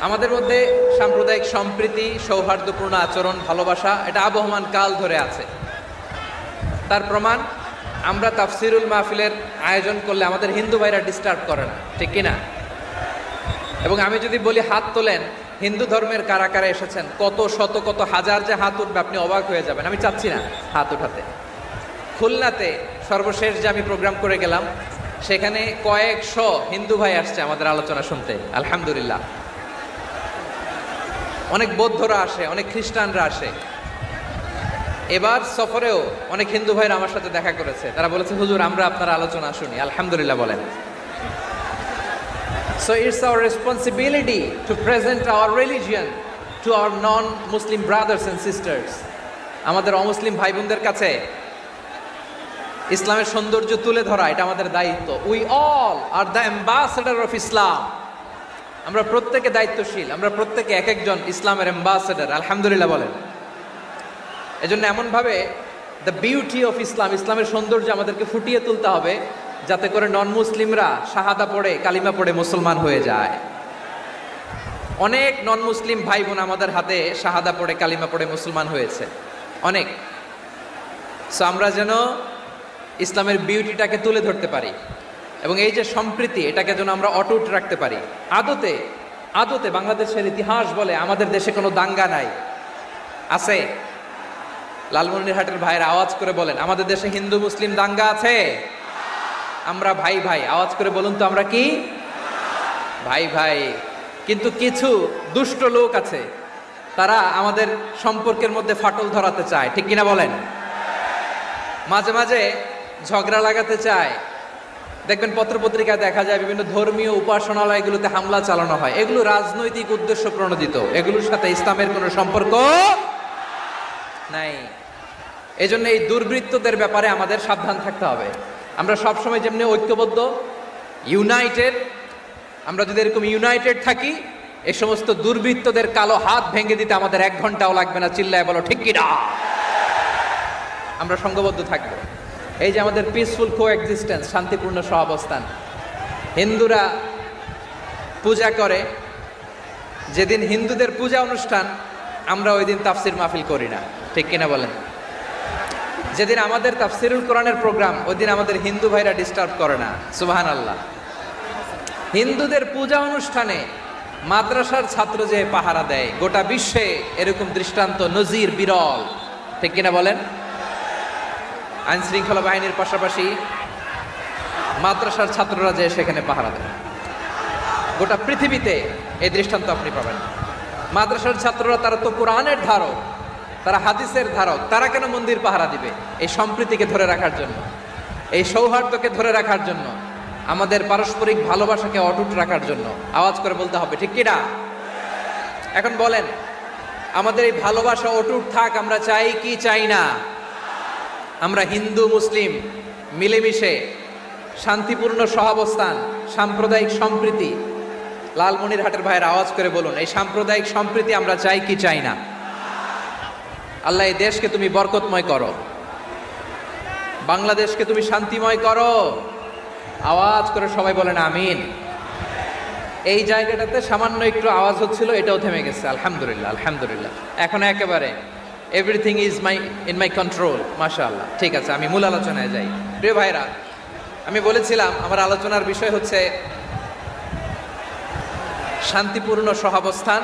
আমাদের মধ্যে সাম্প্রদায়িক সম্প্রীতি, সৌহার্দ্যপূর্ণ আচরণ, ভালোবাসা এটা আবহমান কাল ধরে আছে। তার প্রমাণ আমরা তাফসিরুল মাহফিলের আয়োজন করলে আমাদের হিন্দু ভাইরা ডিস্টার্ব করে না, ঠিক কিনা? এবং আমি যদি বলি হাত তোলেন, হিন্দু ধর্মের কারা কারা এসেছেন, কত শত কত হাজার যে হাত উঠবে, আপনি অবাক হয়ে যাবেন। আমি চাচ্ছি না হাত উঠাতে। খুলনাতে সর্বশেষ যে আমি প্রোগ্রাম করে গেলাম, সেখানে কয়েকশো হিন্দু ভাই আসছে আমাদের আলোচনা শুনতে, আলহামদুলিল্লাহ। অনেক বৌদ্ধরা আসে, অনেক খ্রিস্টানরা আসে। এবার সফরেও অনেক হিন্দু ভাইরা আমার সাথে দেখা করেছে। তারা বলেছে, হুজুর আমরা আপনার আলোচনা শুনি, আলহামদুলিল্লাহ বলেন। So it's our responsibility to present our religion to our non-Muslim brothers and sisters. আমাদের অমুসলিম ভাই বোনদের কাছে ইসলামের সৌন্দর্য তুলে ধরা এটা আমাদের দায়িত্ব। We all are the ambassador of Islam. আমরা প্রত্যেকে দায়িত্বশীল, আমরা প্রত্যেকে এক একজন ইসলামের অ্যাম্বাসেডর, আলহামদুলিল্লাহ বলেন। এজন্য এমনভাবে দ্য বিউটি অফ ইসলাম, ইসলামের সৌন্দর্য আমাদেরকে ফুটিয়ে তুলতে হবে, যাতে করে নন মুসলিমরা শাহাদা পড়ে, কালিমা পড়ে মুসলমান হয়ে যায়। অনেক নন মুসলিম ভাই বোন আমাদের হাতে শাহাদা পড়ে, কালিমা পড়ে মুসলমান হয়েছে, অনেক। সো আমরা যেন ইসলামের বিউটিটাকে তুলে ধরতে পারি এবং এই যে সম্প্রীতি, এটাকে যেন আমরা অটুট রাখতে পারি। আদতে আদতে বাংলাদেশের ইতিহাস বলে আমাদের দেশে কোনো দাঙ্গা নাই, আছে? লালমনিরহাটের ভাইয়ের আওয়াজ করে বলেন, আমাদের দেশে হিন্দু মুসলিম দাঙ্গা আছে? আমরা ভাই ভাই, আওয়াজ করে বলুন তো, আমরা কি ভাই ভাই? কিন্তু কিছু দুষ্ট লোক আছে, তারা আমাদের সম্পর্কের মধ্যে ফাটল ধরাতে চায়, ঠিক কিনা বলেন? মাঝে মাঝে ঝগড়া লাগাতে চায়। দেখবেন পত্রপত্রিকায় দেখা যায় বিভিন্ন ধর্মীয় উপাসনালয়গুলোতে হামলা চালানো হয়। এগুলো রাজনৈতিক উদ্দেশ্য প্রণোদিত, এগুলোর সাথে ইসলামের কোনো সম্পর্ক নাই। এজন্য এই দুর্বৃত্তদের ব্যাপারে আমাদের সাবধান থাকতে হবে। আমরা সবসময় যেমনি ঐক্যবদ্ধ, ইউনাইটেড, আমরা যদি এরকম ইউনাইটেড থাকি, এই সমস্ত দুর্বৃত্তদের কালো হাত ভেঙে দিতে আমাদের 1 ঘন্টাও লাগবে না। চিল্লায় বলো ঠিক কিনা? আমরা সংঘবদ্ধ থাকবো। এই যে আমাদের পিসফুল কোএক্সিস্টেন্স, শান্তিপূর্ণ সহাবস্থান। হিন্দুরা পূজা করে, যেদিন হিন্দুদের পূজা অনুষ্ঠান, আমরা ওই দিন তাফসির মাহফিল করি না, ঠিক কিনা বলেন? যেদিন আমাদের তাফসিরুল কোরআনের প্রোগ্রাম, ওই দিন আমাদের হিন্দু ভাইরা ডিস্টার্ব করে না, সুবহানাল্লাহ। হিন্দুদের পূজা অনুষ্ঠানে মাদ্রাসার ছাত্র যে পাহারা দেয়, গোটা বিশ্বে এরকম দৃষ্টান্ত নজির বিরল, ঠিক কিনা বলেন? আইন শৃঙ্খলা বাহিনীর পাশাপাশি মাদ্রাসার ছাত্ররা যে সেখানে পাহারা দেয়, গোটা পৃথিবীতে এই দৃষ্টান্ত আপনি পাবেন। মাদ্রাসার ছাত্ররা, তারা তো কোরআনের ধারক, তারা হাদিসের ধারক, তারা কেন মন্দির পাহারা দিবে? এই সম্প্রীতিকে ধরে রাখার জন্য, এই সৌহার্দ্যকে ধরে রাখার জন্য, আমাদের পারস্পরিক ভালোবাসাকে অটুট রাখার জন্য। আওয়াজ করে বলতে হবে, ঠিক কিনা? এখন বলেন, আমাদের এই ভালোবাসা অটুট থাক, আমরা চাই কি চাই না? আমরা হিন্দু মুসলিম মিলেমিশে শান্তিপূর্ণ সহাবস্থান, সাম্প্রদায়িক সম্প্রীতি। লালমনিরহাটের ভাইয়ের আওয়াজ করে বলুন, এই সাম্প্রদায়িক সম্প্রীতি আমরা চাই কি চাই না? আল্লাহ এই দেশকে তুমি বরকতময় করো, বাংলাদেশকে তুমি শান্তিময় করো। আওয়াজ করে সবাই বলেন আমিন। এই জায়গাটাতে সামান্য একটু আওয়াজ হচ্ছিল, এটাও থেমে গেছে, আলহামদুলিল্লাহ আলহামদুলিল্লাহ। এখন একেবারে everything is in my control, মাশাআল্লাহ। ঠিক আছে, আমি মূল আলোচনায় যাই। প্রিয় ভাইরা, আমি বলেছিলাম আমার আলোচনার বিষয় হচ্ছে শান্তিপূর্ণ সহাবস্থান,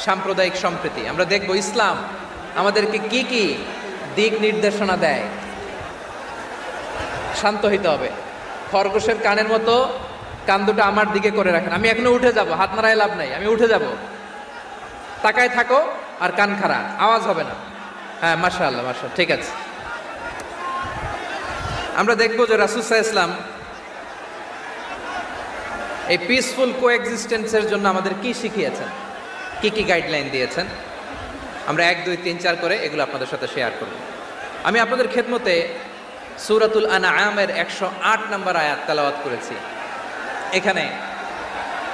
সাম্প্রদায়িক সম্প্রীতি। আমরা দেখব ইসলাম আমাদেরকে কি কি দিক নির্দেশনা দেয়। শান্ত হইতে হবে, খরগোশের কানের মতো কান দুটো আমার দিকে করে রাখেন। আমি এখনো উঠে যাব, হাত নাড়ায় লাভ নাই, আমি উঠে যাব। তাকায় থাকো আর কান খাড়া, আওয়াজ হবে না। হ্যাঁ, মাশাআল্লাহ মাশাআল্লাহ, ঠিক আছে। আমরা দেখব যে রাসূল সাল্লাল্লাহু আলাইহি ওয়াসাল্লাম এই পিসফুল কোএক্সিস্টেন্সের জন্য আমাদের কি শিখিয়েছেন, কি কি গাইডলাইন দিয়েছেন। আমরা 1, 2, 3, 4 করে এগুলো আপনাদের সাথে শেয়ার করব। আমি আপনাদের খেদমতে সূরাতুল আনআমের 108 নম্বর আয়াত তেলাওয়াত করেছি। এখানে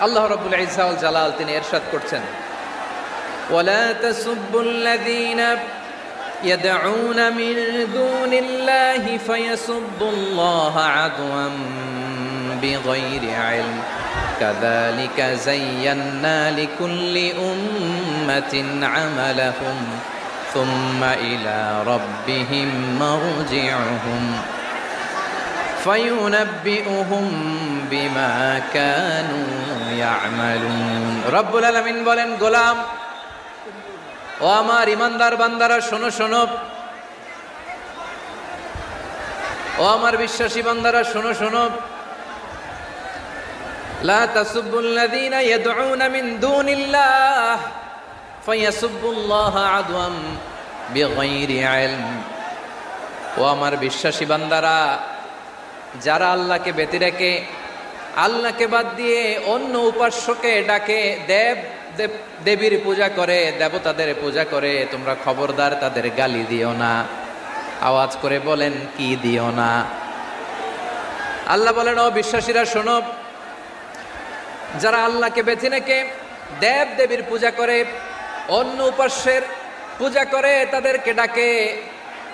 আল্লাহ রাব্বুল ইজ্জা ওয়াল জালাল তিনি ইরশাদ করছেন, ওয়ালা তাসুব্বুল্লাযীনা ইয়াদউনা মিন দুনিল্লাহি ফায়াসুব্বুল্লাহা আদওয়াম বিগাইরি ইলম কাযালিকা যায়্যান্না লিকুল্লি উম্মাতিন আমালাহুম সুম্মা ইলা রাব্বিহিম মারজিউহুম ফায়ুনাব্বিউহুম বিমা কানু ইয়ামালুন। রব্বুল আলামিন বলেন, গোলাম ও আমার ইমানদার বান্দারা শোনো শোনো, ও আমার বিশ্বাসী বান্দারা শোনো শোনো, লা তাসুবুল্লাযীনা ইয়াদউনা মিন দুনিল্লাহ ফায়াসুবুল্লাহা আদওয়াম বিগাইরি ইলম। ও আমার বিশ্বাসী বান্দারা, যারা আল্লাহকে ব্যতি রেখে, আল্লাহকে বাদ দিয়ে অন্য উপাস্যকে ডাকে, দেবীর পূজা করে, দেবতাদের পূজা করে, তোমরা খবরদার তাদের গালি দিও না। আওয়াজ করে বলেন, কি দিও না? আল্লাহ বলেন, ও বিশ্বাসীরা শোনো, যারা আল্লাহকে বেছে রেখে দেব দেবীর পূজা করে, অন্য উপাস্যের পূজা করে, তাদেরকে ডাকে,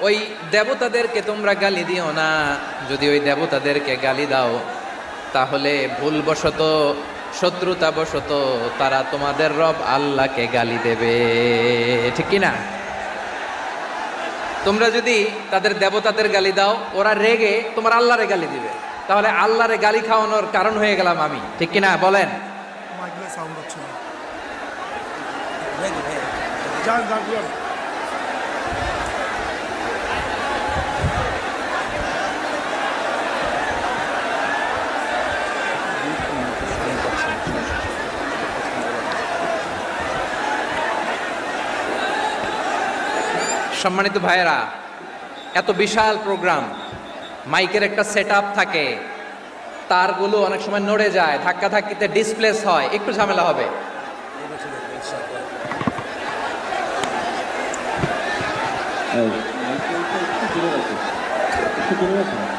ওই দেবতাদেরকে তোমরা গালি দিও না। যদি ওই দেবতাদেরকে গালি দাও, তাহলে ভুলবশত, শত্রুতাবশত তারা তোমাদের রব আল্লাহকে গালি দেবে, ঠিক কি না? তোমরা যদি তাদের দেবতাদের গালি দাও, ওরা রেগে তোমার আল্লাহরে গালি দিবে, তাহলে আল্লাহরে গালি খাওয়ানোর কারণ হয়ে গেলাম আমি, ঠিক কি না? বলেন। সম্মানিত ভাইয়েরা, এত বিশাল প্রোগ্রাম, মাইকের একটা সেটআপ থাকে, তারগুলো অনেক সময় নড়ে যায়, ধাক্কা ধাক্কিতে ডিসপ্লেস হয়, একটু ঝামেলা হবে।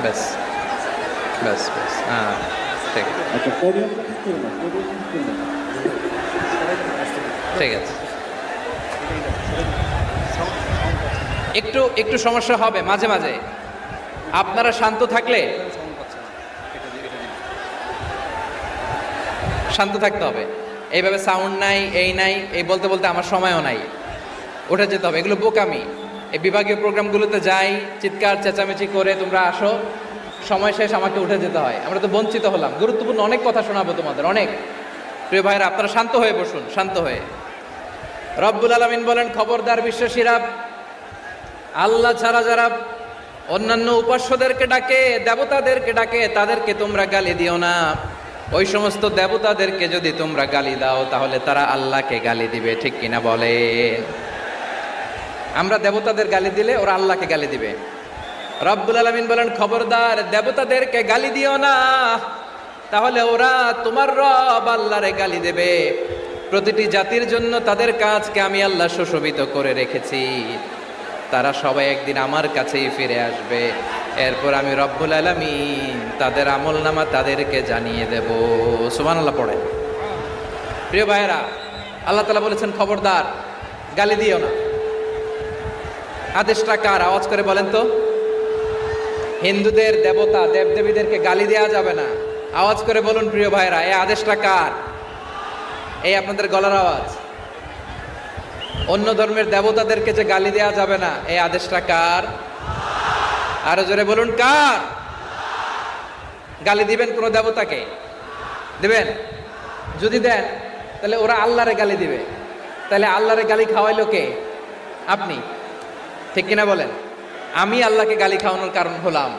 ব্যাস ব্যাস ব্যাস, হ্যাঁ ঠিক আছে, ঠিক আছে। একটু একটু সমস্যা হবে মাঝে মাঝে, আপনারা শান্ত থাকলে, শান্ত থাকতে হবে। এইভাবে সাউন্ড নাই, এই নাই, এই বলতে বলতে আমার সময়ও নাই, উঠে যেতে হবে, এগুলো বোকামি। এই বিভাগীয় প্রোগ্রামগুলোতে যাই, চিৎকার চেঁচামেচি করে তোমরা আসো, সময় শেষ, আমাকে উঠে যেতে হয়, আমরা তো বঞ্চিত হলাম। গুরুত্বপূর্ণ অনেক কথা শোনাবো তোমাদের, অনেক। প্রিয় ভাইরা, আপনারা শান্ত হয়ে বসুন, শান্ত হয়ে। রব্বুল আলামিন বলেন, খবরদার বিশ্বাসীরা, আল্লাহ ছাড়া যারা অন্যান্য উপাস্যদেরকে ডাকে, দেবতাদেরকে ডাকে, তাদেরকে তোমরা গালি দিও না। ওই সমস্ত দেবতাদেরকে যদি তোমরা গালি দাও, তাহলে তারা আল্লাহকে গালি দিবে, ঠিক কিনা বলেন? আমরা দেবতাদের গালি দিলে ওরা আল্লাহকে গালি দিবে। রব্বুল আলামিন বলেন, খবরদার দেবতাদেরকে গালি দিও না, তাহলে ওরা তোমার রব আল্লাহরে গালি দেবে। প্রতিটি জাতির জন্য তাদের কাজকে আমি আল্লাহ সুশোভিত করে রেখেছি, তারা সবাই একদিন আমার কাছেই ফিরে আসবে। এরপর আমি রব্বুল আলামিন তাদের আমলনামা তাদেরকে জানিয়ে দেব। সুবহানাল্লাহ পড়ে। প্রিয় ভাইয়েরা, আল্লাহ তাআলা বলেছেন, খবরদার গালি দিও না। আদেশটা কার? আওয়াজ করে বলেন তো। হিন্দুদের দেবতা দেবদেবীদেরকে গালি দেওয়া যাবে না। আওয়াজ করে বলুন প্রিয় ভাইয়েরা, এই আদেশটা কার? এই আপনাদের গলার আওয়াজ। অন্য ধর্মের দেবতাদেরকে যে গালি দেওয়া যাবে না, এই আদেশটা কার? আরো জোরে বলুন, কার? গালি দিবেন কোন দেবতাকে? দিবেন? যদি দেন, তাহলে ওরা আল্লাহরে গালি দিবে। তাহলে আল্লাহরে গালি খাওয়াইলো কে? আপনি, ঠিক কিনা বলেন? আমি আল্লাহকে গালি খাওয়ানোর কারণ হলাম,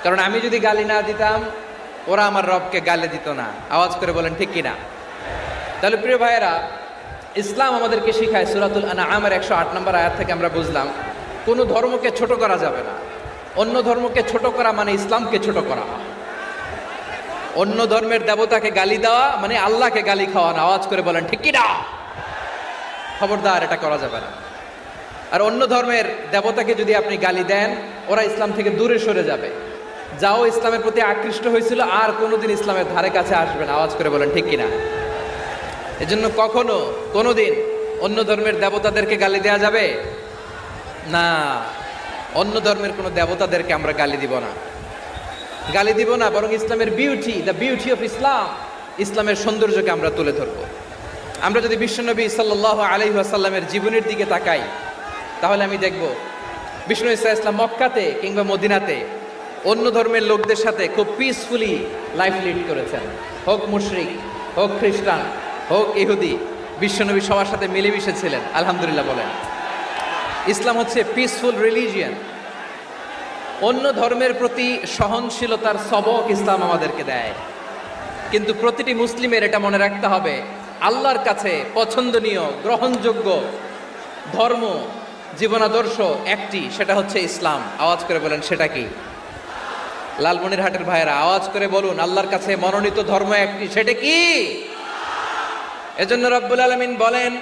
কারণ আমি যদি গালি না দিতাম, ওরা আমার রবকে গালি দিত না। আওয়াজ করে বলেন, ঠিক কিনা? তাহলে প্রিয় ভাইয়েরা, ইসলাম আমাদেরকে শিখায়, সূরাতুল আনআমের 108 নম্বর আয়াত থেকে আমরা বুঝলাম, কোনো ধর্মকে ছোট করা যাবে না। অন্য ধর্মকে ছোট করা মানে ইসলামকে ছোট করা। অন্য ধর্মের দেবতাকে গালি দেওয়া মানে আল্লাহকে গালি খাওয়ানো। আওয়াজ করে বলেন, ঠিক কিনা? খবরদার, এটা করা যাবে না। আর অন্য ধর্মের দেবতাকে যদি আপনি গালি দেন, ওরা ইসলাম থেকে দূরে সরে যাবে। যাও ইসলামের প্রতি আকৃষ্ট হয়েছিল, আর কোনোদিন ইসলামের ধারে কাছে আসবে না। আওয়াজ করে বলেন, ঠিক কিনা? এজন্য কখনো কোনোদিন অন্য ধর্মের দেবতাদেরকে গালি দেওয়া যাবে না। অন্য ধর্মের কোনো দেবতাদেরকে আমরা গালি দিব না, গালি দিব না। বরং ইসলামের beauty, the beauty of Islam, ইসলামের সৌন্দর্যকে আমরা তুলে ধরব। আমরা যদি বিশ্বনবী সাল্লাল্লাহু আলাইহি ওয়াসাল্লামের জীবনের দিকে তাকাই, তাহলে আমি দেখব বিষ্ণু ইসলাম মক্কাতে কিংবা মদিনাতে অন্য ধর্মের লোকদের সাথে খুব পিসফুলি লাইফ লিড করেছেন। হোক মুশরিক, হোক খ্রিস্টান, হোক ইহুদি, বিশ্বনবী সবার সাথে মিলেমিশে ছিলেন। আলহামদুলিল্লাহ বলেন। ইসলাম হচ্ছে পিসফুল রিলিজিয়ান। অন্য ধর্মের প্রতি সহনশীলতার সবক ইসলাম আমাদেরকে দেয়। কিন্তু প্রতিটি মুসলিমের এটা মনে রাখতে হবে, আল্লাহর কাছে পছন্দনীয় গ্রহণযোগ্য ধর্ম জীবনাদর্শ একটি, সেটা হচ্ছে ইসলাম। আওয়াজ করে বলেন সেটা কি? লালমনিরহাটের ভাইয়েরা আওয়াজ করে বলুন, আল্লাহর কাছে মনোনীত ধর্ম একটি, সেটা কি? এজন্য রব্বুল আলামিন বলেন,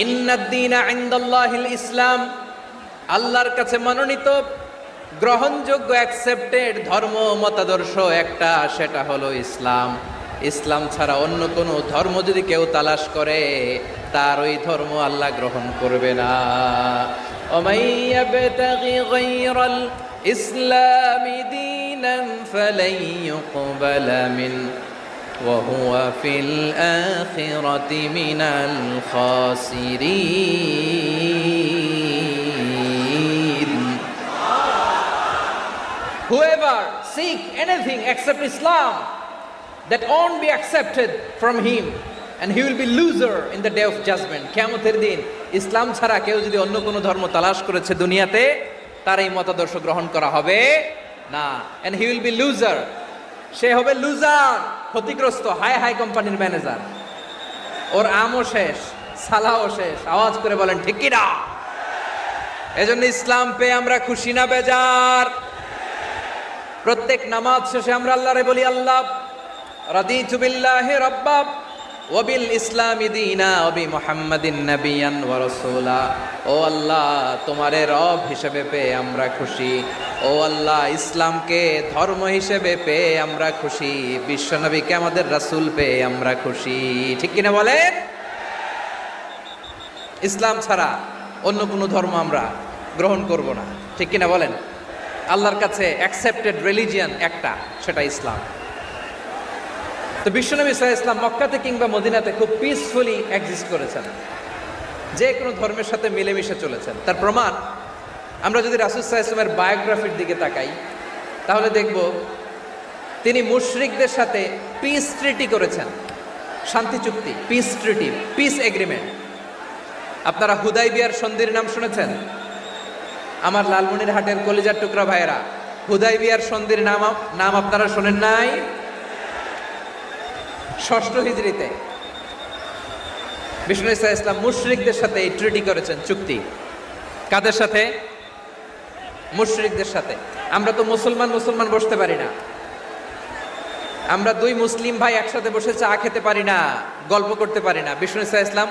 ইন্নাদ-দীনা ইনদাল্লাহিল ইসলাম। আল্লাহর কাছে মনোনীত গ্রহণযোগ্য অ্যাকসেপ্টেড ধর্ম মতাদর্শ একটা, সেটা হলো ইসলাম। ইসলাম ছাড়া অন্য কোনো ধর্ম যদি কেউ তালাশ করে, তার ওই ধর্ম আল্লাহ গ্রহণ করবে না। ওমাই ইয়াবতাগি গায়রাল ইসলামি দীনান ফালাই ইউকবালা মিন ওয়া হুয়া ফিল আখিরাতি মিনাল খাসিরিন। Whoever seek anything except Islam, that won't be accepted from him, and he will be loser in the day of judgment. কিয়ামতের দিন ইসলাম ছাড়া কেউ যদি অন্য কোনো ধর্ম তালাশ করেছে দুনিয়াতে, তার এই মতাদর্শ গ্রহণ করা হবে না। and he will be loser, সে হবে লুজার, ক্ষতিগ্রস্ত। হাই হাই কোম্পানির ম্যানেজার, ওর আমও শেষ, সালাও শেষ। আওয়াজ করে বলেন ঠিক কি না? এজন্য ইসলাম পেয়ে আমরা খুশি না বেজার? প্রত্যেক নামাজ শেষে আমরা আল্লাহরে বলি, আল্লাহ রাদিতু বিল্লাহি রাব্বা ওয়া বিল ইসলামি দীনা ওয়া বি মুহাম্মাদিন নাবিয়ান ওয়া রাসূলা। ও আল্লাহ, তোমারে রব হিসেবে পেয়ে আমরা খুশি। ও আল্লাহ, ইসলামকে ধর্ম হিসেবে পেয়ে আমরা খুশি। বিশ্বনবীকে আমাদের রাসূল পেয়ে আমরা খুশি। ঠিক কিনা বলেন? ইসলাম ছাড়া অন্য কোনো ধর্ম আমরা গ্রহণ করব না। ঠিক কিনা বলেন? আল্লাহর কাছে অ্যাকসেপ্টেড রিলিজিয়ান একটা, সেটা ইসলাম। তো বিশ্বনবী সাল্লাল্লাহু আলাইহি ওয়াসাল্লাম মক্কাতে কিংবা মদিনাতে খুব পিসফুলি এক্সিস্ট করেছেন, যে কোনো ধর্মের সাথে মিলেমিশে চলেছেন। তার প্রমাণ আমরা যদি রাসূল সাল্লাল্লাহু আলাইহি ওয়াসাল্লামের বায়োগ্রাফির দিকে তাকাই, তাহলে দেখব তিনি মুশরিকদের সাথে পিস ট্রিটি করেছেন, শান্তি চুক্তি, পিস ট্রিটি, পিস এগ্রিমেন্ট। আপনারা হুদাইবিয়ার সন্ধির নাম শুনেছেন? আমার লালমনিরহাটের কলিজার টুকরা ভাইয়েরা, হুদাইবিয়ার সন্ধির নাম আপনারা শোনেন নাই? ষষ্ঠ হিজরিতে বিষ্ণু ইসলাম মুশরিকদের সাথে এই ট্রিটি করেছেন, চুক্তি। কাদের সাথে? মুশরিকদের সাথে। আমরা তো মুসলমান বসতে পারি না। আমরা দুই মুসলিম ভাই একসাথে বসে চা খেতে পারি না, গল্প করতে পারি না। বিষ্ণু ইসলাম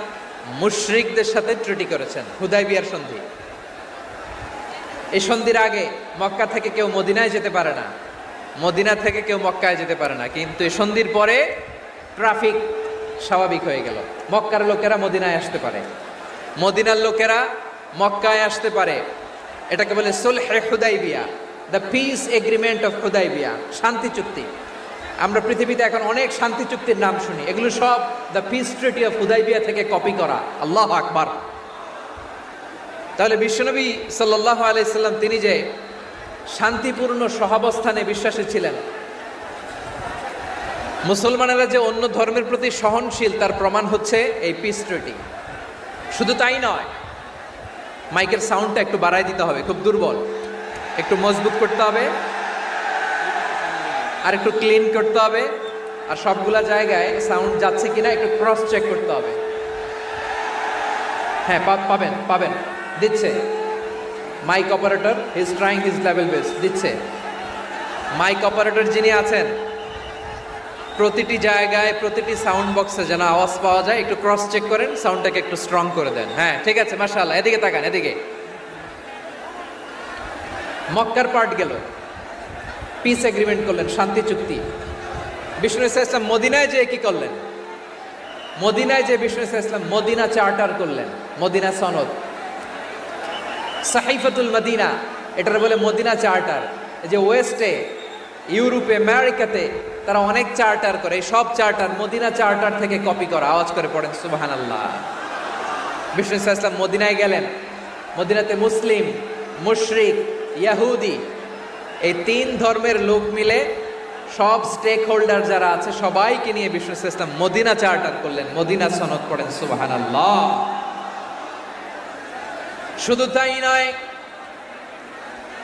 মুশরিকদের সাথে ট্রিটি করেছেন, হুদাইবিয়ার সন্ধি। এই সন্ধির আগে মক্কা থেকে কেউ মদিনায় যেতে পারে না, মদিনা থেকে কেউ মক্কায় যেতে পারে না। কিন্তু এই সন্ধির পরে ট্রাফিক স্বাভাবিক হয়ে গেল। মক্কার লোকেরা মদিনায় আসতে পারে, মদিনার লোকেরা মক্কায় আসতে পারে। এটাকে বলে সুলহে হুদাইবিয়া, the peace agreement of Hudaibiya, শান্তি চুক্তি। আমরা পৃথিবীতে এখন অনেক শান্তি চুক্তির নাম শুনি, এগুলো সব the piece treaty of Hudaibiya থেকে কপি করা। আল্লাহু আকবার। তাহলে বিশ্বনবী সাল্লাল্লাহু আলাইহি সাল্লাম তিনি যে শান্তিপূর্ণ সহাবস্থানে বিশ্বাসী ছিলেন, মুসলমানেরা যে অন্য ধর্মের প্রতি সহনশীল, তার প্রমাণ হচ্ছে এই পিস ট্রিটি। শুধু তাই নয়, মাইকের সাউন্ডটা একটু বাড়াই দিতে হবে, খুব দুর্বল, একটু মজবুত করতে হবে, আর একটু ক্লিন করতে হবে, আর সবগুলা জায়গায় সাউন্ড যাচ্ছে কিনা একটু ক্রস চেক করতে হবে। হ্যাঁ, পাবেন দিচ্ছে mic operator, he is trying his level best, দিচ্ছে। মাইক অপারেটর যিনি আছেন, প্রতিটি জায়গায় প্রতিটি সাউন্ড বক্সে যেন আওয়াজ পাওয়া যায়, একটু ক্রস চেক করেন, সাউন্ডটাকে একটু স্ট্রং করে দেন। হ্যাঁ, ঠিক আছে, মাশাআল্লাহ। এদিকে তাকান, এদিকে। মক্কার পার্ট গেল, পিস এগ্রিমেন্ট করলেন, শান্তি চুক্তি। বিষ্ণু ইসলাম মদিনায় যে কি করলেন? মদিনায় যে বিষ্ণু ইসলাম মদিনা চার্টার করলেন, মদিনা সনদ, সাহিফাতুল মদিনা, এটার বলে মদিনা চার্টার। যে ওয়েস্টে, ইউরোপে, আমেরিকাতে তারা অনেক চার্টার করে, এই সব চার্টার মদিনা চার্টার থেকে কপি করা। আওয়াজ করে পড়েন সুবহানাল্লাহ। বিষ্ণু সাল্লাল্লাহু আলাইহি ওয়াসাল্লাম মদিনায় গেলেন, মদিনাতে মুসলিম, মুশরিক, ইহুদি এই তিন ধর্মের লোক মিলে সব স্টেক হোল্ডার যারা আছে সবাইকে নিয়ে বিষ্ণু সাল্লাল্লাহু আলাইহি ওয়াসাল্লাম মদিনা চার্টার করলেন, মদিনা সনদ পড়েন সুবহানাল্লাহ। শুধু তাই নয়,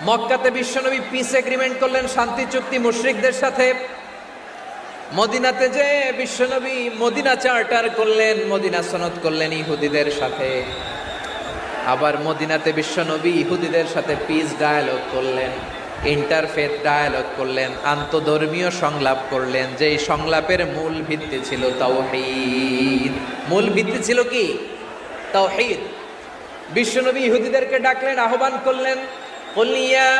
মক্কাতে বিশ্বনবী পিস এগ্রিমেন্ট করলেন, শান্তি চুক্তি মুশরিকদের সাথে। মদিনাতে যে বিশ্বনবী মদিনা চার্টার করলেন, মদিনা সনদ করলেন ইহুদিদের সাথে। আবার মদিনাতে বিশ্বনবী ইহুদিদের সাথে পিস ডায়ালগ করলেন, ইন্টারফেথ ডায়ালগ করলেন, আন্তধর্মীয় সংলাপ করলেন, যেই সংলাপের মূল ভিত্তি ছিল তাওহীদ। মূল ভিত্তি ছিল কি? তাওহীদ। বিশ্বনবী ইহুদিদেরকে ডাকলেন, আহ্বান করলেন, قل يا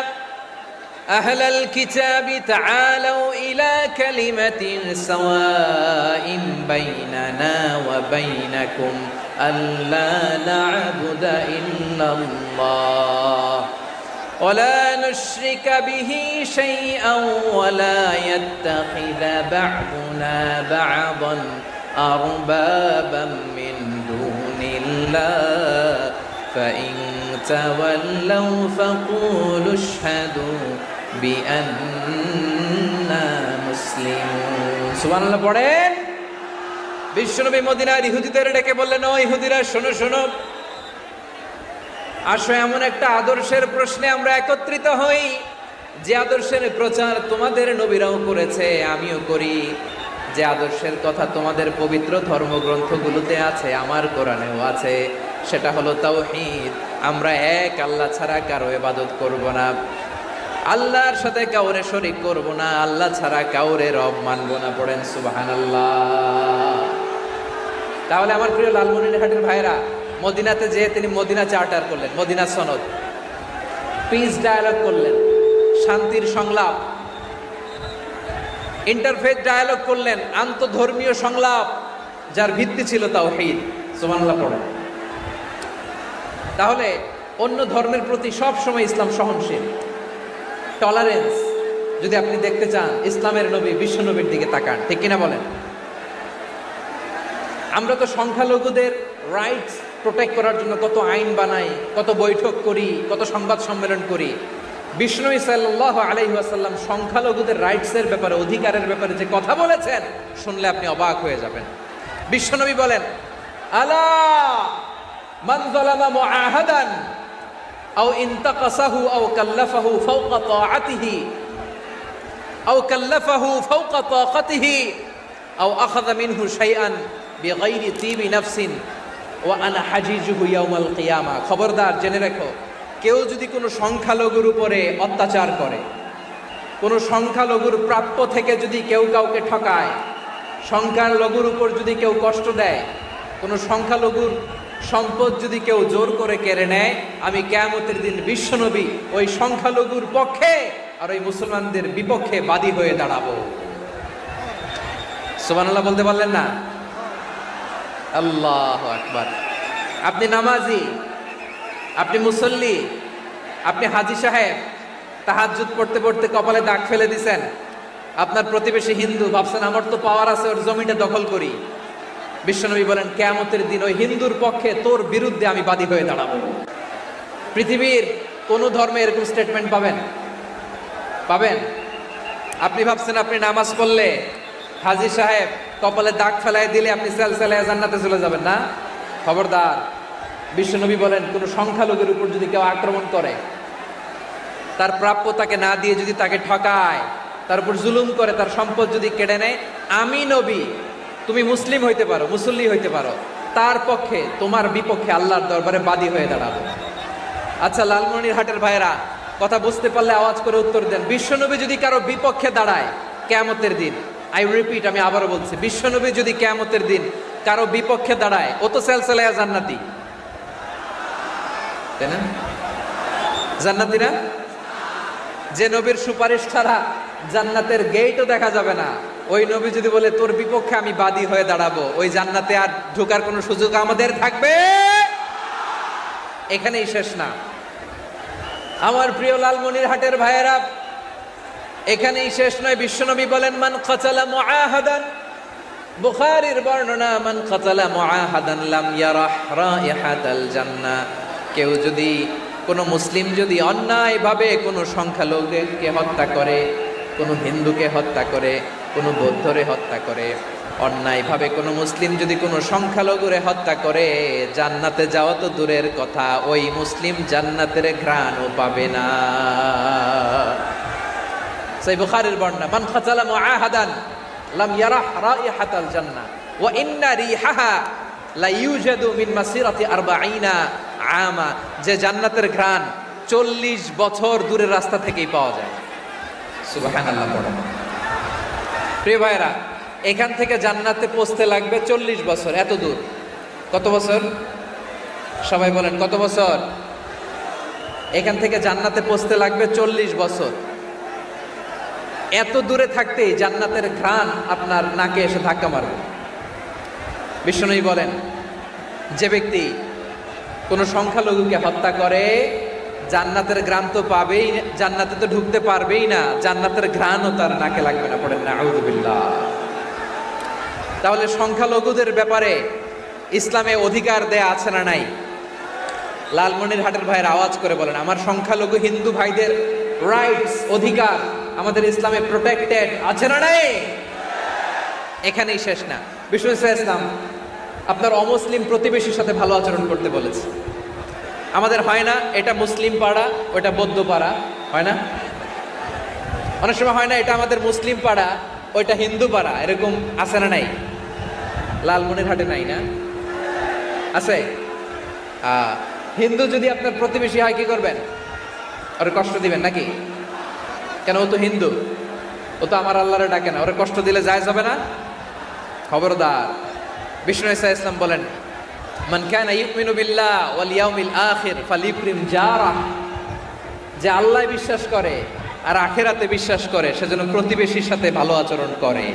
أهل الكتاب تعالوا إلى كلمة سواء بيننا وبينكم ألا نعبد إلا الله ولا نشرك به شيئا ولا يتخذ بعضنا بعضا أربابا من دون الله فإن تولوا فقولوا اشهدوا بأننا مسلمون। সুবহানাল্লাহ পড়েন। বিশ্বনবী মদিনার ইহুদিদের ডেকে বললেন, ও ইহুদিরা শোনো শোনো, আসো এমন একটা আদর্শের প্রশ্নে আমরা একত্রিত হই যে আদর্শের প্রচার তোমাদের নবীরাও করেছে, আমিও করি। যে আদর্শের কথা তোমাদের পবিত্র ধর্মগ্রন্থগুলোতে আছে, আমার কোরআনেও আছে, সেটা হলো তাওহীদ। আমরা এক আল্লাহ ছাড়া কারো ইবাদত করব না, আল্লাহর সাথে কাউরে শরীক করব না, আল্লাহ ছাড়া কাউরে রব মানব না। পড়েন সুবহানাল্লাহ। তাহলে আমার প্রিয় লালমনিরহাটের ভাইরা, মদিনাতে যেয়ে তিনি মদিনা চার্টার করলেন, মদিনা সনদ, পিস ডায়ালগ করলেন, শান্তির সংলাপ, ইন্টারফেথ ডায়ালগ করলেন, আন্তধর্মীয় সংলাপ যার ভিত্তি ছিল তাওহীদ। সুবহানাল্লাহ পড়েন। তাহলে অন্য ধর্মের প্রতি সব সময় ইসলাম সহনশীল, টলারেন্স। যদি আপনি দেখতে চান ইসলামের নবী বিশ্ব নবীর দিকে তাকান, ঠিক কিনা বলেন? আমরা তো সংখ্যালঘুদের রাইটস প্রোটেক্ট করার জন্য কত আইন বানাই, কত বৈঠক করি, কত সংবাদ সম্মেলন করি। বিষ্ণু সাল্লাল্লাহু আলাইহি ওয়াসাল্লাম সংখ্যালঘুদের রাইটসের ব্যাপারে, অধিকারের ব্যাপারে যে কথা বলেছেন, শুনলে আপনি অবাক হয়ে যাবেন। বিশ্বনবী বলেন, আলা মান যালামা মুআহাদান আও ইনতাকাসাহু আও কাল্লাফাহু ফাওকা তাআতিহি আও কাল্লাফাহু ফাওকা তাকাতিহি আও আখাযা মিনহু শাইআন বিগাইরি তিবি নাফসিন ওয়া আনা হাজিজুহু ইয়াউমাল কিয়ামা। খবরদার, জেনে রাখো, কেউ যদি কোনো সংখ্যালঘুর উপরে অত্যাচার করে, কোনো সংখ্যালঘুর প্রাপ্য থেকে যদি কেউ কাউকে ঠকায়, সংখ্যালঘুর উপর যদি কেউ কষ্ট দেয়, কোনো সংখ্যালঘুর সম্পদ যদি কেউ জোর করে কেড়ে নেয়, আমি কিয়ামতের দিন বিশ্বনবী ওই সংখ্যালঘুর পক্ষে আর ওই মুসলমানদের বিপক্ষে বাদী হয়ে দাঁড়াবো। সুবহানাল্লাহ বলতে পারলেন না? আল্লাহু আকবার। আপনি নামাজি, আপনি মুসল্লি, আপনি হাজী সাহেব, তাহাজ্জুদ পড়তে পড়তে কপালে দাগ ফেলে দিছেন, আপনার প্রতিবেশী হিন্দু, ভাবছেন আমার তো পাওয়ার আছে, ওর জমিটা দখল করি। বিশ্বনবী বলেন, কিয়ামতের দিন ওই হিন্দুর পক্ষে তোর বিরুদ্ধে আমি বাদী হয়ে দাঁড়াবো। পৃথিবীর কোন ধর্মে এরকম স্টেটমেন্ট পাবেন? পাবেন? আপনি ভাবছেন আপনি নামাজ পড়লে হাজী সাহেব কপালে দাগ ফেলাই দিলে আপনি সেলসেলায় জান্নাতে চলে যাবেন না? খবরদার। বিশ্বনবী বলেন, কোন সংখ্যালঘুর উপর যদি কেউ আক্রমণ করে, তার প্রাপ্য তাকে না দিয়ে যদি তাকে ঠকায়, তার উপর জুলুম করে, তার সম্পদ যদি কেড়ে নেয়, আমি নবী, তুমি মুসলিম হইতে পারো, মুসল্লি হইতে পারো, তার পক্ষে তোমার বিপক্ষে আল্লাহর দরবারে বাদী হয়ে দাঁড়াবো। আচ্ছা লালমনিরহাটের ভাইরা, কথা বুঝতে পারলে আওয়াজ করে উত্তর দেন। বিশ্বনবী যদি কারো বিপক্ষে দাঁড়ায় কিয়ামতের দিন, আই রিপিট, আমি আবারও বলছি, বিশ্বনবী যদি কিয়ামতের দিন কারো বিপক্ষে দাঁড়ায়, ও তো সেলসেলায়া জান্নাতি, তাই না? জান্নাতি না? যে নবীর সুপারিশ ছাড়া জান্নাতের গেটও দেখা যাবে না, ওই নবী যদি বলে তোর বিপক্ষে আমি বাদী হয়ে দাঁড়াবো, ওই জান্নাতে আর ঢোকার কোনো সুযোগ আমাদের থাকবে? এখানেই শেষ না। আমার প্রিয় লালমনিরহাটের ভাইয়েরা, এখানেই শেষ নয়, বিশ্বনবী বলেন মান কাতালা মুআহাদান, বুখারীর বর্ণনা, মান কাতালা মুআহাদান লাম ইয়ারাহ রাইহাতাল জান্নাহ। কেউ যদি, কোন মুসলিম যদি অন্যায়ভাবে কোনো সংখ্যালঘুকে হত্যা করে, কোনো হিন্দুকে হত্যা করে, কোনো বৌদ্ধরে হত্যা করে, অন্যায়ভাবে কোনো মুসলিম যদি কোনো সংখ্যালঘুরে হত্যা করে, জান্নাতে যাওয়া তো দূরের কথা, ওই মুসলিম জান্নাতের ঘ্রাণও পাবে না। সেই বুখারীর বর্ণনা, মান কাতালা মুআহাদান লাম ইয়ারাহ রাইহাতাল জান্নাহ ওয়া ইন্না রিহাহা লা ইউজাদু মিন মাসিরাতি 40 আমা। যে জান্নাতের ঘ্রাণ 40 বছর দূরের রাস্তা থেকেই পাওয়া যায়। সুবহানাল্লাহ। প্রিয় ভাইরা, এখান থেকে জান্নাতে পৌঁছতে লাগবে 40 বছর। এত দূর, কত বছর? সবাই বলেন কত বছর? এখান থেকে জান্নাতে পৌঁছতে লাগবে 40 বছর। এত দূরে থাকতেই জান্নাতের ঘ্রাণ আপনার নাকে এসে ধাক্কা মারবে। বিষ্ণুই বলেন, যে ব্যক্তি কোনো সংখ্যালঘুকে হত্যা করে, জান্নাতের ঘ্রাণ তো পাবেই, জান্নাতে তো ঢুকতে পারবেই না, জান্নাতের ঘ্রাণও তার নাকে লাগবে না। পড়েন না আউযুবিল্লাহ। তাহলে সংখ্যালঘুদের ব্যাপারে ইসলামে অধিকার দেয়া আছে না নাই? লালমনিরহাটের ভাইয়ের আওয়াজ করে বলেন, আমার সংখ্যালঘু হিন্দু ভাইদের রাইটস, অধিকার আমাদের ইসলামে প্রোটেক্টেড আছে না নাই? এখানেই শেষ না। বিষ্ণু ইসলাম আপনার অমুসলিম প্রতিবেশীর সাথে ভালো আচরণ করতে বলেছে। আমাদের হয় না এটা মুসলিম পাড়া, ওটা বৌদ্ধ পাড়া, হয় না? অনেক সময় হয় না এটা আমাদের মুসলিম পাড়া, ওইটা হিন্দু পাড়া, এরকম আছে না নাই? লালমনিরহাটে নাই না? আছে? হিন্দু যদি আপনার প্রতিবেশী হয় কি করবেন? ওরে কষ্ট দিবেন নাকি? কেন? ও তো হিন্দু, ও তো আমার আল্লাহরে ডাকে না, ওরে কষ্ট দিলে জায়েজ হবে না? খবরদার। বিষ্ণু ইসলাম বলেন, মান কানা ইউমিনু বিল্লাহ ওয়াল ইয়াউমিল আখির ফালিউকরিম জারাহ। যে আল্লাহ বিশ্বাস করে আর আখিরাতে বিশ্বাস করে, সেজন্য প্রতিবেশীর সাথে ভালো আচরণ করে।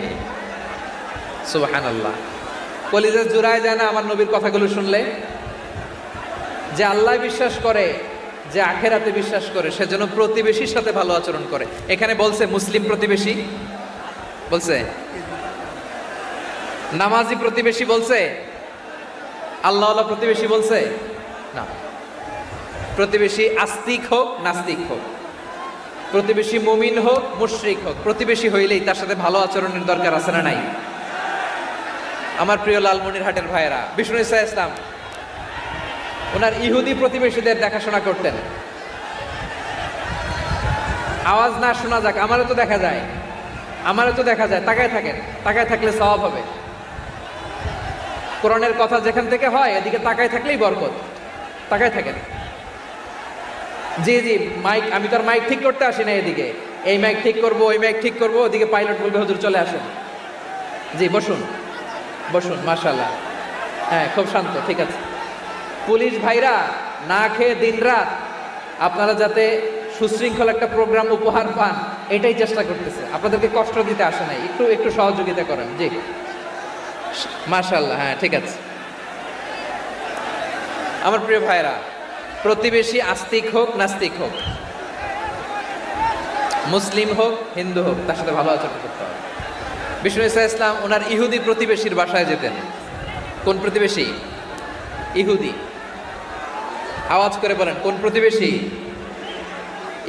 সুবহানাল্লাহ। কলিজা জুড়ায় যায় না আমার নবীর কথাগুলো শুনলে? যে আল্লাহ বিশ্বাস করে, যে আখিরাতে বিশ্বাস করে, সেজন্য প্রতিবেশীর সাথে ভালো আচরণ করে। এখানে বলছে মুসলিম প্রতিবেশী, বলছে নামাজি প্রতিবেশী, বলছে আল্লাহওয়ালা প্রতিবেশী, বলছে না। প্রতিবেশী আস্তিক হোক নাস্তিক হোক, প্রতিবেশী মুমিন হোক মুশরিক হোক, প্রতিবেশী হইলেই তার সাথে ভালো আচরণের দরকার আছে না নাই? আমার প্রিয় লালমনিরহাটের ভাইয়েরা, বিষ্ণু ইসলাম ওনার ইহুদি প্রতিবেশীদের দেখাশোনা করতেন। আওয়াজ না শোনা যাক, আমারও তো দেখা যায়, আমারও তো দেখা যায়। তাকায় থাকেন, তাকায় থাকলে সওয়াব হবে। কোরআনের কথা যেখান থেকে হয় এদিকে তাকায় থাকলেই বরকত। তাকায় থাকেন। জি জি, মাইক, আমি তো আর মাইক ঠিক করতে আসি না এদিকে, এই মাইক ঠিক করবো, ওই মাইক ঠিক করবো, ওদিকে পাইলট বলবে হুজুর চলে আসেন। জি বসুন, বসুন, মাশাআল্লাহ। হ্যাঁ, খুব শান্ত, ঠিক আছে। পুলিশ ভাইরা না খেয়ে দিনরাত আপনারা যাতে সুশৃঙ্খল একটা প্রোগ্রাম উপহার পান, এটাই চেষ্টা করতেছে। আপনাদেরকে কষ্ট দিতে আসে নাই, একটু একটু সহযোগিতা করেন। জি মাশাআল্লাহ। হ্যাঁ, ঠিক আছে। আমার প্রিয় ভাইরা, প্রতিবেশী আস্তিক হোক নাস্তিক হোক, মুসলিম হোক হিন্দু হোক, তার সাথে ভালো আচরণ করতে হবে। বিষ্ণু ইসলাম ওনার ইহুদি প্রতিবেশীর বাসায় যেতেন। কোন প্রতিবেশী? ইহুদি। আওয়াজ করে বলেন, কোন প্রতিবেশী?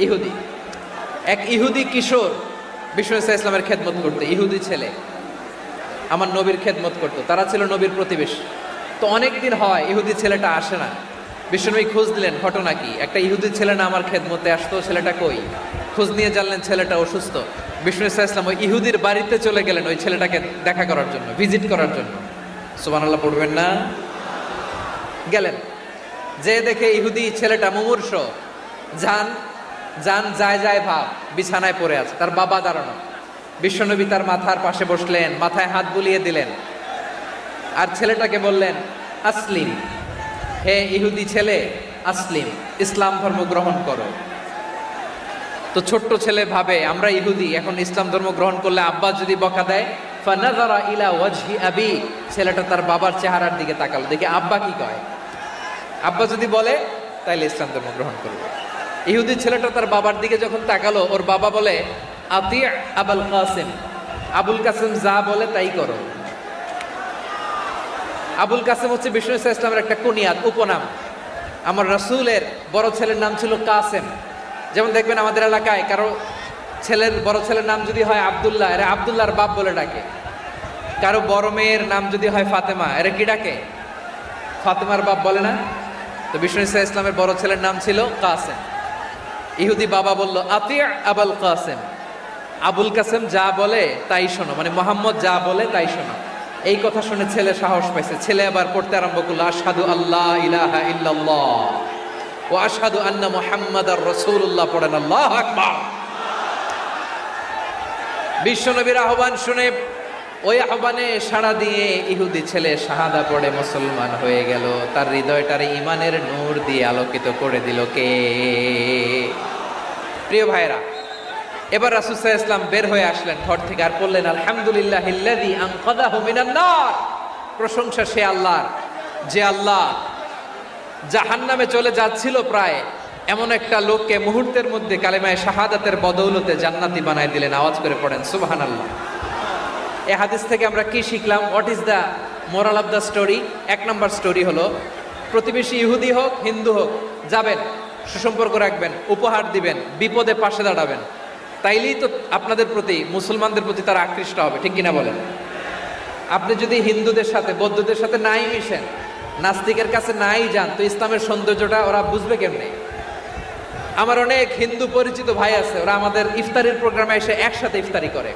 ইহুদি। এক ইহুদি কিশোর বিষ্ণু ইসলামের খেদমত করতে, ইহুদি ছেলে আমার নবীর খেদমত করতো। তারা ছিল নবীর প্রতিবেশী। তো অনেক দিন হয় ইহুদি ছেলেটা আসে না। বিশ্বনবী খোঁজ দিলেন, ঘটনা কি? একটা ইহুদি ছেলে না আমার খেদমতে আসতো, ছেলেটা কই? খোঁজ নিয়ে জানলেন ছেলেটা অসুস্থ। বিষ্ণু ইসলাম ওই ইহুদির বাড়িতে চলে গেলেন ওই ছেলেটাকে দেখা করার জন্য, ভিজিট করার জন্য। সুবহানাল্লাহ পড়বেন না? গেলেন, যে দেখে ইহুদি ছেলেটা মুমূর্ষ, জান জান যায় যায় ভাব, বিছানায় পড়ে আছে, তার বাবা দাঁড়ানো। বিশ্বনবী তার মাথার পাশে বসলেন, মাথায় হাত বুলিয়ে দিলেন, আর ছেলেটাকে বললেন আসলিম, হে ইহুদি ছেলে, আসলিম, ইসলাম ধর্ম গ্রহণ করো। তো ছোট্ট ছেলে ভাবে আমরা ইহুদি, এখন ইসলাম ধর্ম গ্রহণ করলে আব্বা যদি বকা দেয়, ফানাযারা ইলা ওয়াজহি আবি, ছেলেটা তার বাবার চেহারার দিকে তাকালো, দেখে আব্বা কি কয়। আব্বা যদি বলে তাইলে ইসলাম ধর্ম গ্রহণ করবে। ইহুদি ছেলেটা তার বাবার দিকে যখন তাকালো, ওর বাবা বলে আতি আবুল কাসিম, আবুল কাসিম যা বলে তাই করো। আবুল কাসিম হচ্ছে বিষ্ণু ইসলামের একটা কুনিয়াত, উপনাম। আমার রাসূলের বড় ছেলের নাম ছিল কাসেম। যেমন দেখবেন আমাদের এলাকায় কারো বড় ছেলের নাম যদি হয় আব্দুল্লাহ, এরা আব্দুল্লাহর বাপ বলে ডাকে। কারো বড় মেয়ের নাম যদি হয় ফাতেমা, এরা কি ডাকে? ফাতেমার বাপ বলে না? তো বিষ্ণু ইসলামের বড় ছেলের নাম ছিল কাসেম। ইহুদি বাবা বলল আতি আবুল কাসেম, আবুল কাসেম যা বলে তাই শোনো, মানে মোহাম্মদ যা বলে তাই শোনো। এই কথা শুনে ছেলে সাহস পাইছে, ছেলে আবার পড়তে আরম্ভ করলো আশহাদু আল্লাহ ইলাহা ইল্লাল্লাহ ওয়া আশহাদু আন্না মুহাম্মাদার রাসূলুল্লাহ, পড়েন আল্লাহু আকবার। বিশ্বনবীর আহ্বান শুনে ওই আহ্বানে সাড়া দিয়ে ইহুদি ছেলে শাহাদা পড়ে মুসলমান হয়ে গেল। তার হৃদয়টারে ঈমানের নূর দিয়ে আলোকিত করে দিল কে? প্রিয় ভাইরা, এবার রাসূল সাল্লাল্লাহু আলাইহি ওয়াসাল্লাম বের হয়ে আসলেন ঘর থেকে, আর বললেন আলহামদুলিল্লাহিল্লাযী আনকাযাহু মিনান নার। প্রশংসা সে আল্লাহর, যে আল্লাহ জাহান্নামে চলে যাচ্ছিল প্রায় এমন একটা লোককে মুহূর্তের মধ্যে কালেমায়ে শাহাদাতের বদৌলতে জান্নাতি বানায় দিলেন। আওয়াজ করে পড়েন সুবহানাল্লাহ। এই হাদিস থেকে আমরা কি শিখলাম? What is the moral of the story? এক নম্বর স্টোরি হলো, প্রতিবেশী ইহুদি হোক হিন্দু হোক, যাবেন, সুসম্পর্ক রাখবেন, উপহার দিবেন, বিপদে পাশে দাঁড়াবেন। তাইলেই তো আপনাদের প্রতি, মুসলমানদের প্রতি তারা আকৃষ্ট হবে, ঠিক কিনা বলেন? আপনি যদি হিন্দুদের সাথে বৌদ্ধদের সাথে নাই মিশেন, নাস্তিকের কাছে নাই যান, তো ইসলামের সৌন্দর্যটা ওরা বুঝবে কেমনে? আমার অনেক হিন্দু পরিচিত ভাই আছে, ওরা আমাদের ইফতারির প্রোগ্রামে এসে একসাথে ইফতারি করে।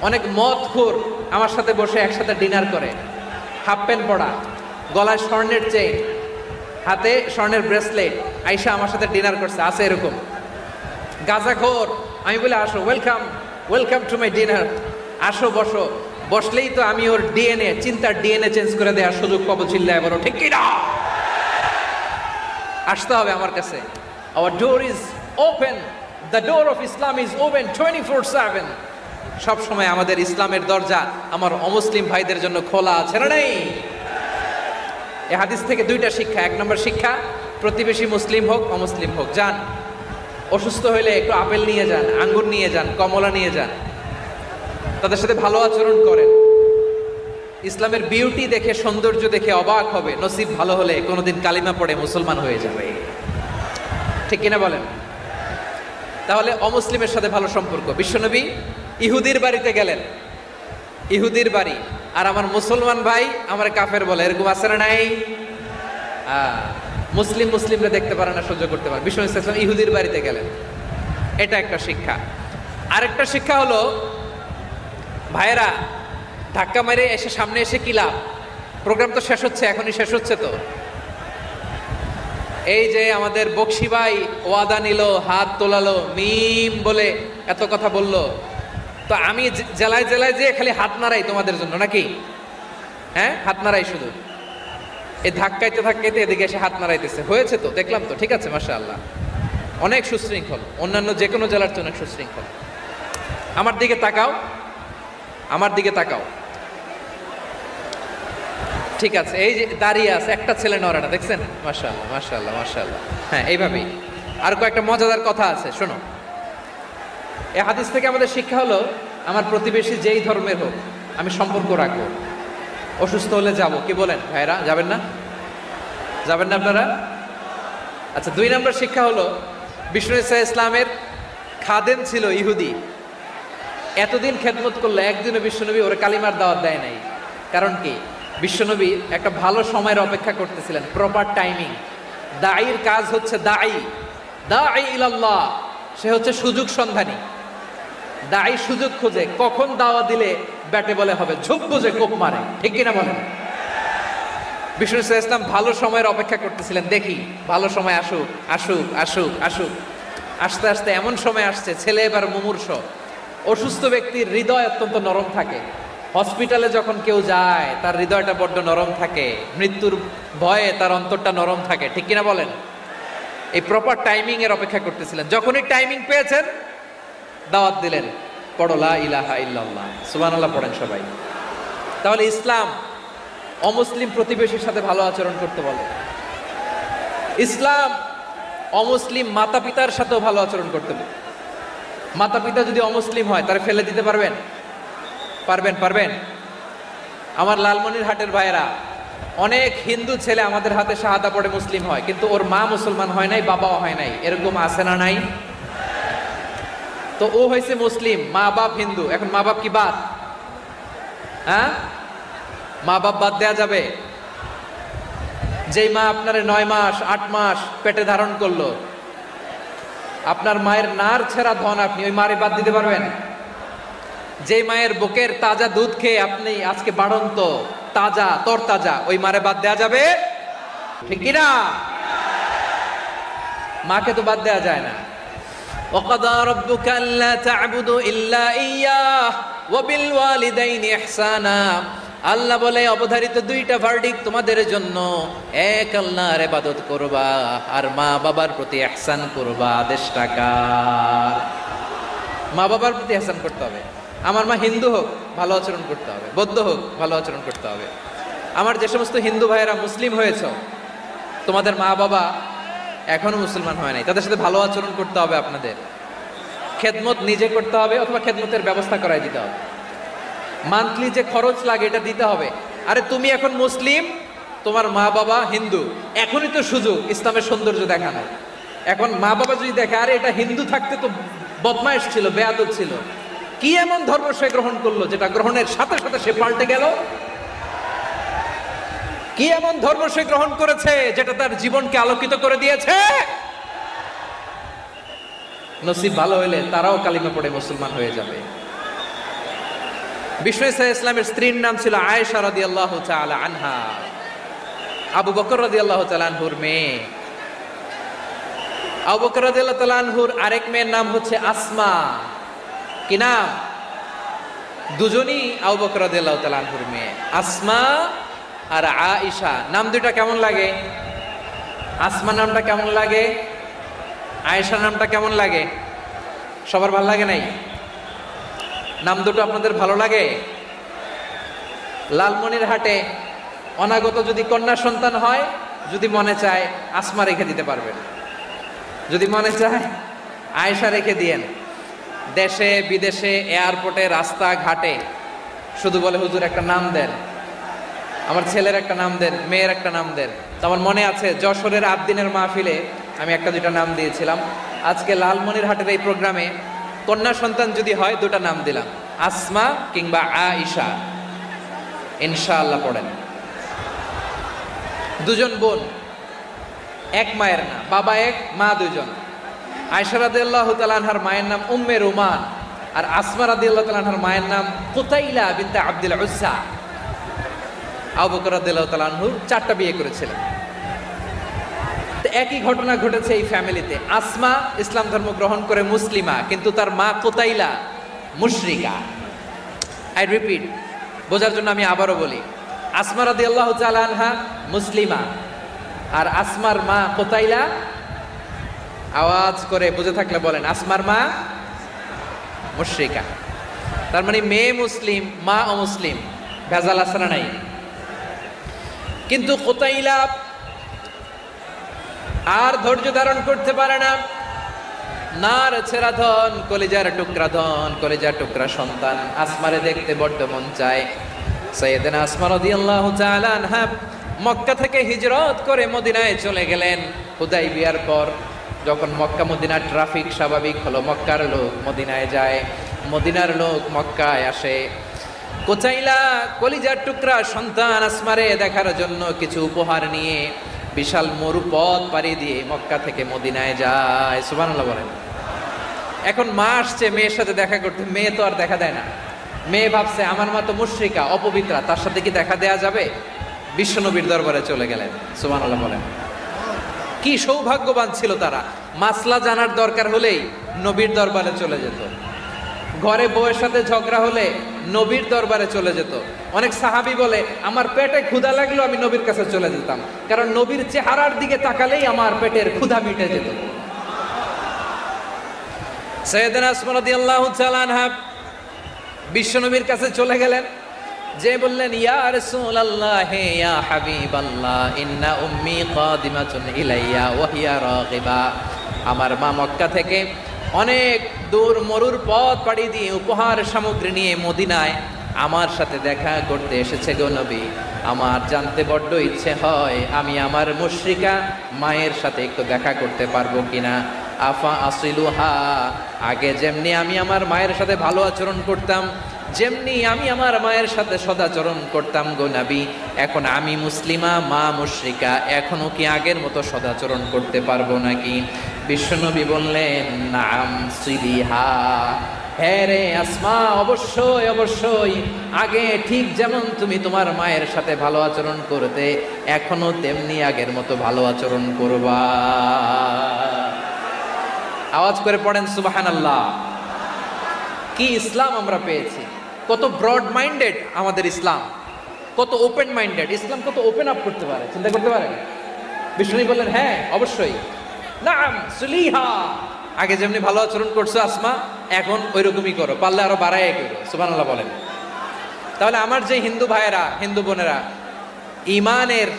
অনেক মদখোর আমার সাথে বসে একসাথে ডিনার করে, হাফ প্যান্ট পরা, গলায় স্বর্ণের চেইন, হাতে স্বর্ণের ব্রেসলেট, আইসা আমার সাথে ডিনার করছে, আছে এরকম। গাঁজাখোর, আমি বলে আসো, welcome welcome to my dinner, আসো বসো। বসলেই তো আমি ওর ডিএনএ, চিন্তার ডিএনএ চেঞ্জ করে দেওয়ার সুযোগ পাবো, চিল্লায় বলো ঠিক কিনা? আসতে হবে আমার কাছে। Hour door is open, the door of Islam is open 24/7। সব সময় আমাদের ইসলামের দরজা আমার অমুসলিম ভাইদের জন্য খোলা আছে না নেই? এই হাদিস থেকে দুইটা শিক্ষা। এক নম্বর শিক্ষা, প্রতিবেশী মুসলিম হোক অমুসলিম হোক, যান, অসুস্থ হইলে একটু আপেল নিয়ে যান, আঙ্গুর নিয়ে যান, কমলা নিয়ে যান, তাদের সাথে ভালো আচরণ করেন। ইসলামের বিউটি দেখে, সৌন্দর্য দেখে অবাক হবে, নসিব ভালো হলে কোনোদিন কালিমা পড়ে মুসলমান হয়ে যাবে, ঠিক কিনা বলেন? তাহলে অমুসলিমের সাথে ভালো সম্পর্ক। বিশ্বনবী ইহুদির বাড়িতে গেলেন, ইহুদির বাড়ি, আর আমার মুসলমান ভাই আমার কাফের বলে, এরকম আছে না নাই? মুসলিম মুসলিমরা দেখতে পারে না, সহ্য করতে পারে। বিশ্বনবী সাল্লাল্লাহু আলাইহি ওয়াসাল্লাম ইহুদির বাড়িতে গেলেন, এটা একটা শিক্ষা। আরেকটা শিক্ষা হলো, ভাইয়েরা ধাক্কা মেরে এসে সামনে এসে কি লাভ? প্রোগ্রাম তো শেষ হচ্ছে, এখনই শেষ হচ্ছে। তো এই যে আমাদের বকশি ভাই ওয়াদা নিল, হাত তোলালো, মিম বলে এত কথা বললো, তো আমি জেলায় জেলায় যে খালি হাত নাড়াই তোমাদের জন্য নাকি? হ্যাঁ, হাত নাড়াই শুধু। এই ধাক্কাইতে ধাক্কাইতে এদিকে এসে হাত নাড়াইতেছে, হয়েছে তো, দেখলাম তো, ঠিক আছে, মাশাআল্লাহ, অনেক সুশৃঙ্খল, অন্যান্য যে কোনো জেলার চেয়ে অনেক সুশৃঙ্খল। আমার দিকে তাকাও, আমার দিকে তাকাও, ঠিক আছে। এই যে দাঁড়িয়ে আছে একটা ছেলে নড়ে না, দেখছেন? মাশাআল্লাহ মাশাআল্লাহ মাশাআল্লাহ। হ্যাঁ, এইভাবেই। আর কয়েকটা মজাদার কথা আছে, শোনো। এই হাদিস থেকে আমাদের শিক্ষা হলো, আমার প্রতিবেশী যেই ধর্মের হোক আমি সম্পর্ক রাখবো। অসুস্থ হলে যাব, কি বলেন ভাইরা? যাবেন না? যাবেন না আপনারা? আচ্ছা, 2 নম্বর শিক্ষা হলো, বিষ্ণু ইসলামের খাদেম ছিল ইহুদি, এতদিন খেদমত করলো, একদিনও বিশ্বনবী ওর কালিমার দাওয়াত দেয় নাই। কারণ কি? বিশ্বনবী একটা ভালো সময়ের অপেক্ষা করতেছিলেন, প্রপার টাইমিং। দাঈর কাজ হচ্ছে দাঈ ইলাল্লাহ, সে হচ্ছে সুযোগ সন্ধানী। দাঈ সুযোগ খোঁজে, কখন দাওয়া দিলে ব্যাটে বলে হবে, ঝোপ বুঝে কোপ মারে, ঠিক কিনা বলেন? বিষ্ণু ইসলাম ভালো সময়ের অপেক্ষা করতেছিলেন, দেখি ভালো সময় আসুক আসুক আসুক আসুক। আস্তে আস্তে এমন সময় আসছে, ছেলে এবার মুমূর্ষ। অসুস্থ ব্যক্তির হৃদয় অত্যন্ত নরম থাকে। হসপিটালে যখন কেউ যায় তার হৃদয়টা বড্ড নরম থাকে, মৃত্যুর ভয়ে তার অন্তরটা নরম থাকে, ঠিক কিনা বলেন? এই প্রপার টাইমিং এর অপেক্ষা করতেছিলেন। যখনই টাইমিং পেয়েছেন দাওয়াত দিলেন, পড়ো লা ইলাহা ইল্লাল্লাহ, সুবহানাল্লাহ পড়েন সবাই। তাহলে ইসলাম অমুসলিম প্রতিবেশীর সাথে ভালো আচরণ করতে বলে। ইসলাম অমুসলিম মাতা পিতার সাথেও ভালো আচরণ করতে বলে। মাতা পিতা যদি অমুসলিম হয় তারা ফেলে দিতে পারবেন? পারবেন? পারবেন? আমার লালমনিরহাটের ভাইয়েরা, অনেক হিন্দু ছেলে আমাদের হাতে শাহাদা পড়ে মুসলিম হয়, কিন্তু ওর মা মুসলমান হয় নাই, বাবাও হয় নাই, এরকম আছে না নাই? তো ও হয়েছে মুসলিম, মা বাপ হিন্দু, এখন মা বাপ কি বাদ? হ্যাঁ, মা বাপ বাদ দেয়া যাবে? যেই মা আপনার 9 মাস 8 মাস পেটে ধারণ করলো, আপনার মায়ের নার ছেঁড়া ধন, আপনি ওই মারে বাদ দিতে পারবেন? যে মায়ের বুকের তাজা দুধ খেয়ে আপনি আজকে বাড়ন্ত তাজা তরতাজা, ওই মারে বাদ দেয়া যাবে? ঠিক কিনা? মাকে তো বাদ দেয়া যায় না। وَقَضَى رَبُّكَ أَلَّا تَعْبُدُوا إِلَّا إِيَّاهُ وَبِالْوَالِدَيْنِ إِحْسَانًا। আল্লাহ বলে অবধারিত 2টা ভার্ডিক্ট তোমাদের জন্য, এক আল্লাহর ইবাদত করবা আর মা বাবার প্রতি ইহসান করবা। আদেশটা কার? মা বাবার প্রতি ইহসান করতে হবে। আমার মা হিন্দু হোক, ভালো আচরণ করতে হবে, বৌদ্ধ হোক, ভালো আচরণ করতে হবে। আমার যে সমস্ত হিন্দু ভাইয়েরা মুসলিম হয়েছে, তোমাদের মা বাবা এখনো মুসলমান হয় নাই, তাদের সাথে ভালো আচরণ করতে হবে। আপনাদের খেদমত নিজে করতে হবে অথবা খেদমতের ব্যবস্থা করাই দিতে হবে। মান্থলি যে খরচ লাগে এটা দিতে হবে। আরে তুমি এখন মুসলিম, তোমার মা বাবা হিন্দু, এখনই তো সুযোগ ইসলামের সৌন্দর্য দেখানো। এখন মা বাবা যদি দেখে আরে এটা হিন্দু থাকতে তো বদমাইশ ছিল, বেয়াদব ছিল, কি এমন ধর্ম সে গ্রহণ করলো যেটা গ্রহণের সাথে সাথে সে পাল্টে গেল? কি এমন ধর্ম সে গ্রহণ করেছে যেটা তার জীবনকে আলোকিত করে দিয়েছে? নসিব ভালো হইলে তারাও কালিমা পড়ে মুসলমান হয়ে যাবে। বিষ্ণু ইসলামের স্ত্রীর নাম ছিল আয়েশা রাদিয়াল্লাহু তাআলা আনহা, আবু বকর রাদিয়াল্লাহু তাআলা আনহুর মেয়ে। আবু বকর রাদিয়াল্লাহু তাআলা আনহুর আরেক মেয়ের নাম হচ্ছে আসমা। কি নাম? দুজনই আবু বকর রাদিয়াল্লাহু তাআলা আনহুর মেয়ে, আসমা আর আয়েশা। নাম দুইটা কেমন লাগে? আসমা নামটা কেমন লাগে? আয়েশা নামটা কেমন লাগে? সবার ভালো লাগে নাই? নাম দুটো আপনাদের ভালো লাগে? লালমনিরহাটে অনাগত যদি কন্যা সন্তান হয়, যদি মনে চায় আসমা রেখে দিতে পারবেন, যদি মনে চায় আয়েশা রেখে দিয়েন। দেশে বিদেশে এয়ারপোর্টে রাস্তা ঘাটে শুধু বলে হুজুর একটা নাম দেন, আমার ছেলের একটা নাম দেন, মেয়ের একটা নাম দেন। তো আমার মনে আছে যশোরের আবদিনের মাহফিলে আমি একটা দুইটা নাম দিয়েছিলাম। আজকে লালমনিরহাটের এই প্রোগ্রামে কন্যা সন্তান যদি হয় 2টা নাম দিলাম, আসমা কিংবা আয়েশা। ইনশাআল্লাহ পড়েন। দুজন বোন, এক মায়ের না, বাবা এক মা দুজন। আয়েশা রাদিয়াল্লাহু তাআলা আনহার মায়ের নাম উম্মে রুমান, আর আসমা রাদিয়াল্লাহু তাআলা আনহার মায়ের নাম কুতাইলা বিনতে আব্দুল উজ্জা। আবু বকর রাদিয়াল্লাহু তাআলা আনহু 4টা বিয়ে করেছিলেন। তো একই ঘটনা ঘটেছে এই ফ্যামিলিতে। আসমা ইসলাম ধর্ম গ্রহণ করে মুসলিমা, কিন্তু তার মা কুতাইলা মুশরিকা। আই রিপিট, বোঝার জন্য আমি আবারও বলি, আসমা রাদিয়াল্লাহু তাআলা আনহা মুসলিমা, আর আসমার মা কুতাইলা, আওয়াজ করে বুঝে থাকলে বলেন, আসমার মা মুশরিকা। তার মানে মেয়ে মুসলিম, মা অমুসলিম। ভেজাল আছে না নাই? কিন্তু কুতাইলা আর ধৈর্য ধারণ করতে পারে না। নার ছেঁড়া ধন, কলিজার টুকরা ধন, কলিজার টুকরা সন্তান আসমারে দেখতে বড্ড মন চায়। সাইয়েদানা আসমা রাদিয়াল্লাহু তাআলা আনহা মক্কা থেকে হিজরত করে মদিনায় চলে গেলেন। হুদাইবিয়ার পর যখন মক্কা মদিনার ট্রাফিক স্বাভাবিক হলো, মক্কার লোক মদিনায় যায়, মদিনার লোক মক্কায় আসে। কুতাইলা কলিজার টুকরা সন্তান আসমারে দেখার জন্য কিছু উপহার নিয়ে বিশাল মরুপথ পাড়ি দিয়ে মক্কা থেকে মদিনায় যায়। সুবহানাল্লাহ বলেন। এখন মা আসছে মেয়ের সাথে দেখা করতে, মেয়ে তো আর দেখা দেয় না। মেয়ে ভাবছে আমার মা তো মুশরিকা, অপবিত্রা, তার সাথে কি দেখা দেয়া যাবে? বিশ্বনবীর দরবারে চলে গেলেন। সুবহানাল্লাহ বলেন। কি সৌভাগ্যবান ছিল তারা, মাসলা জানার দরকার হলেই নবীর দরবারে চলে যেত। ঘরে বউয়ের সাথে ঝগড়া হলে নবীর দরবারে চলে যেত। অনেক সাহাবী বলে আমার পেটে ক্ষুধা লাগলো আমি নবীর কাছে চলে যেতাম, কারণ নবীর চেহারার দিকে তাকালেই আমার পেটের ক্ষুধা মিটে যেত। সাইয়েদানা আসমা রাদিয়াল্লাহু তাআলা আনহা বিশ্বনবীর কাছে চলে গেলেন, যে বললেন ইয়া রাসূলুল্লাহ ইয়া হাবিবাল্লাহ ইন্না উম্মি কাদিমাতুন ইলাইয়া ওয়া হিয়া রাগিবা। আমার মা মক্কা থেকে অনেক দূর মরুর পথ পাড়ি দিয়ে উপহার সামগ্রী নিয়ে মদিনায় আমার সাথে দেখা করতে এসেছে গো নবী। আমার জানতে বড্ড ইচ্ছে হয় আমি আমার মুশরিকা মায়ের সাথে একটু দেখা করতে পারবো কিনা। আফা আসিলুহা, আগে যেমনি আমি আমার মায়ের সাথে ভালো আচরণ করতাম, যেমনি আমি আমার মায়ের সাথে সদাচরণ করতাম গো নবী, এখন আমি মুসলিমা, মা মুশরিকা, এখনো কি আগের মতো সদাচরণ করতে পারবো নাকি? বিশ্বনবী বললেন, নাম সিলিহা, হ্যাঁ রে আসমা, অবশ্যই অবশ্যই, আগে ঠিক যেমন তুমি তোমার মায়ের সাথে ভালো আচরণ করতে, এখনো তেমনি আগের মতো ভালো আচরণ করবা। আওয়াজ করে পড়েন সুবহানাল্লাহ। কি ইসলাম আমরা পেয়েছি! কত ব্রড মাইন্ডেড আমাদের ইসলাম, কত ওপেন মাইন্ডেড ইসলাম, কত ওপেন আপ করতে পারে, চিন্তা করতে পারেন? বিষ্ণু বললেন, হ্যাঁ অবশ্যই, নাম সুলিহা, আগে যেমনি ভালো আচরণ করছো আসমা, এখন ওই রকমই করো, পারলে আরো বাড়াই করো। সুবহানাল্লাহ বলেন। তাহলে আমার যে হিন্দু ভাইয়েরা, হিন্দু বোনেরা, ইমানের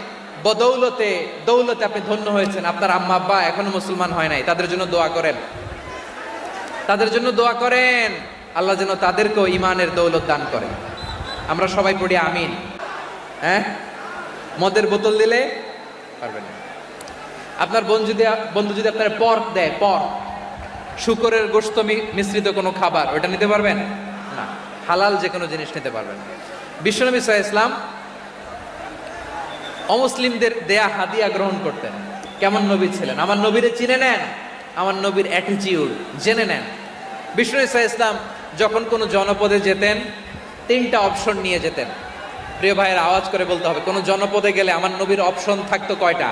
বদৌলতে দৌলতে আপনি ধন্য হয়েছেন, আপনার আম্মা আব্বা এখনো মুসলমান হয় নাই, তাদের জন্য দোয়া করেন, তাদের জন্য দোয়া করেন, আল্লাহ যেন তাদেরকেও ইমানের দৌলত দান করেন। আমরা সবাই পড়ি আমিন। হ্যাঁ, মদের বোতল দিলে পারবেন না। আপনার বন্ধু যদি আপনার পর্ক দেয়, পর্ক, শুকরের গোশত মিশ্রিত কোনো খাবার, ওটা নিতে পারবেন না। হালাল যে কোনো জিনিস নিতে পারবেন। বিশ্বনবী সাল্লাল্লাহু আলাইহি ওয়াসাল্লাম অমুসলিমদের দেয়া হাদিয়া গ্রহণ করতেন। কেমন নবী ছিলেন! আমার নবীরে চিনে নেন, আমার নবীর অ্যাটিটিউড জেনে নেন। বিশ্বনবী সাল্লাল্লাহু আলাইহি ওয়াসাল্লাম যখন কোনো জনপদে যেতেন, 3টা অপশন নিয়ে যেতেন। প্রিয় ভাইয়ের আওয়াজ করে বলতে হবে, কোনো জনপদে গেলে আমার নবীর অপশন থাকতো কয়টা?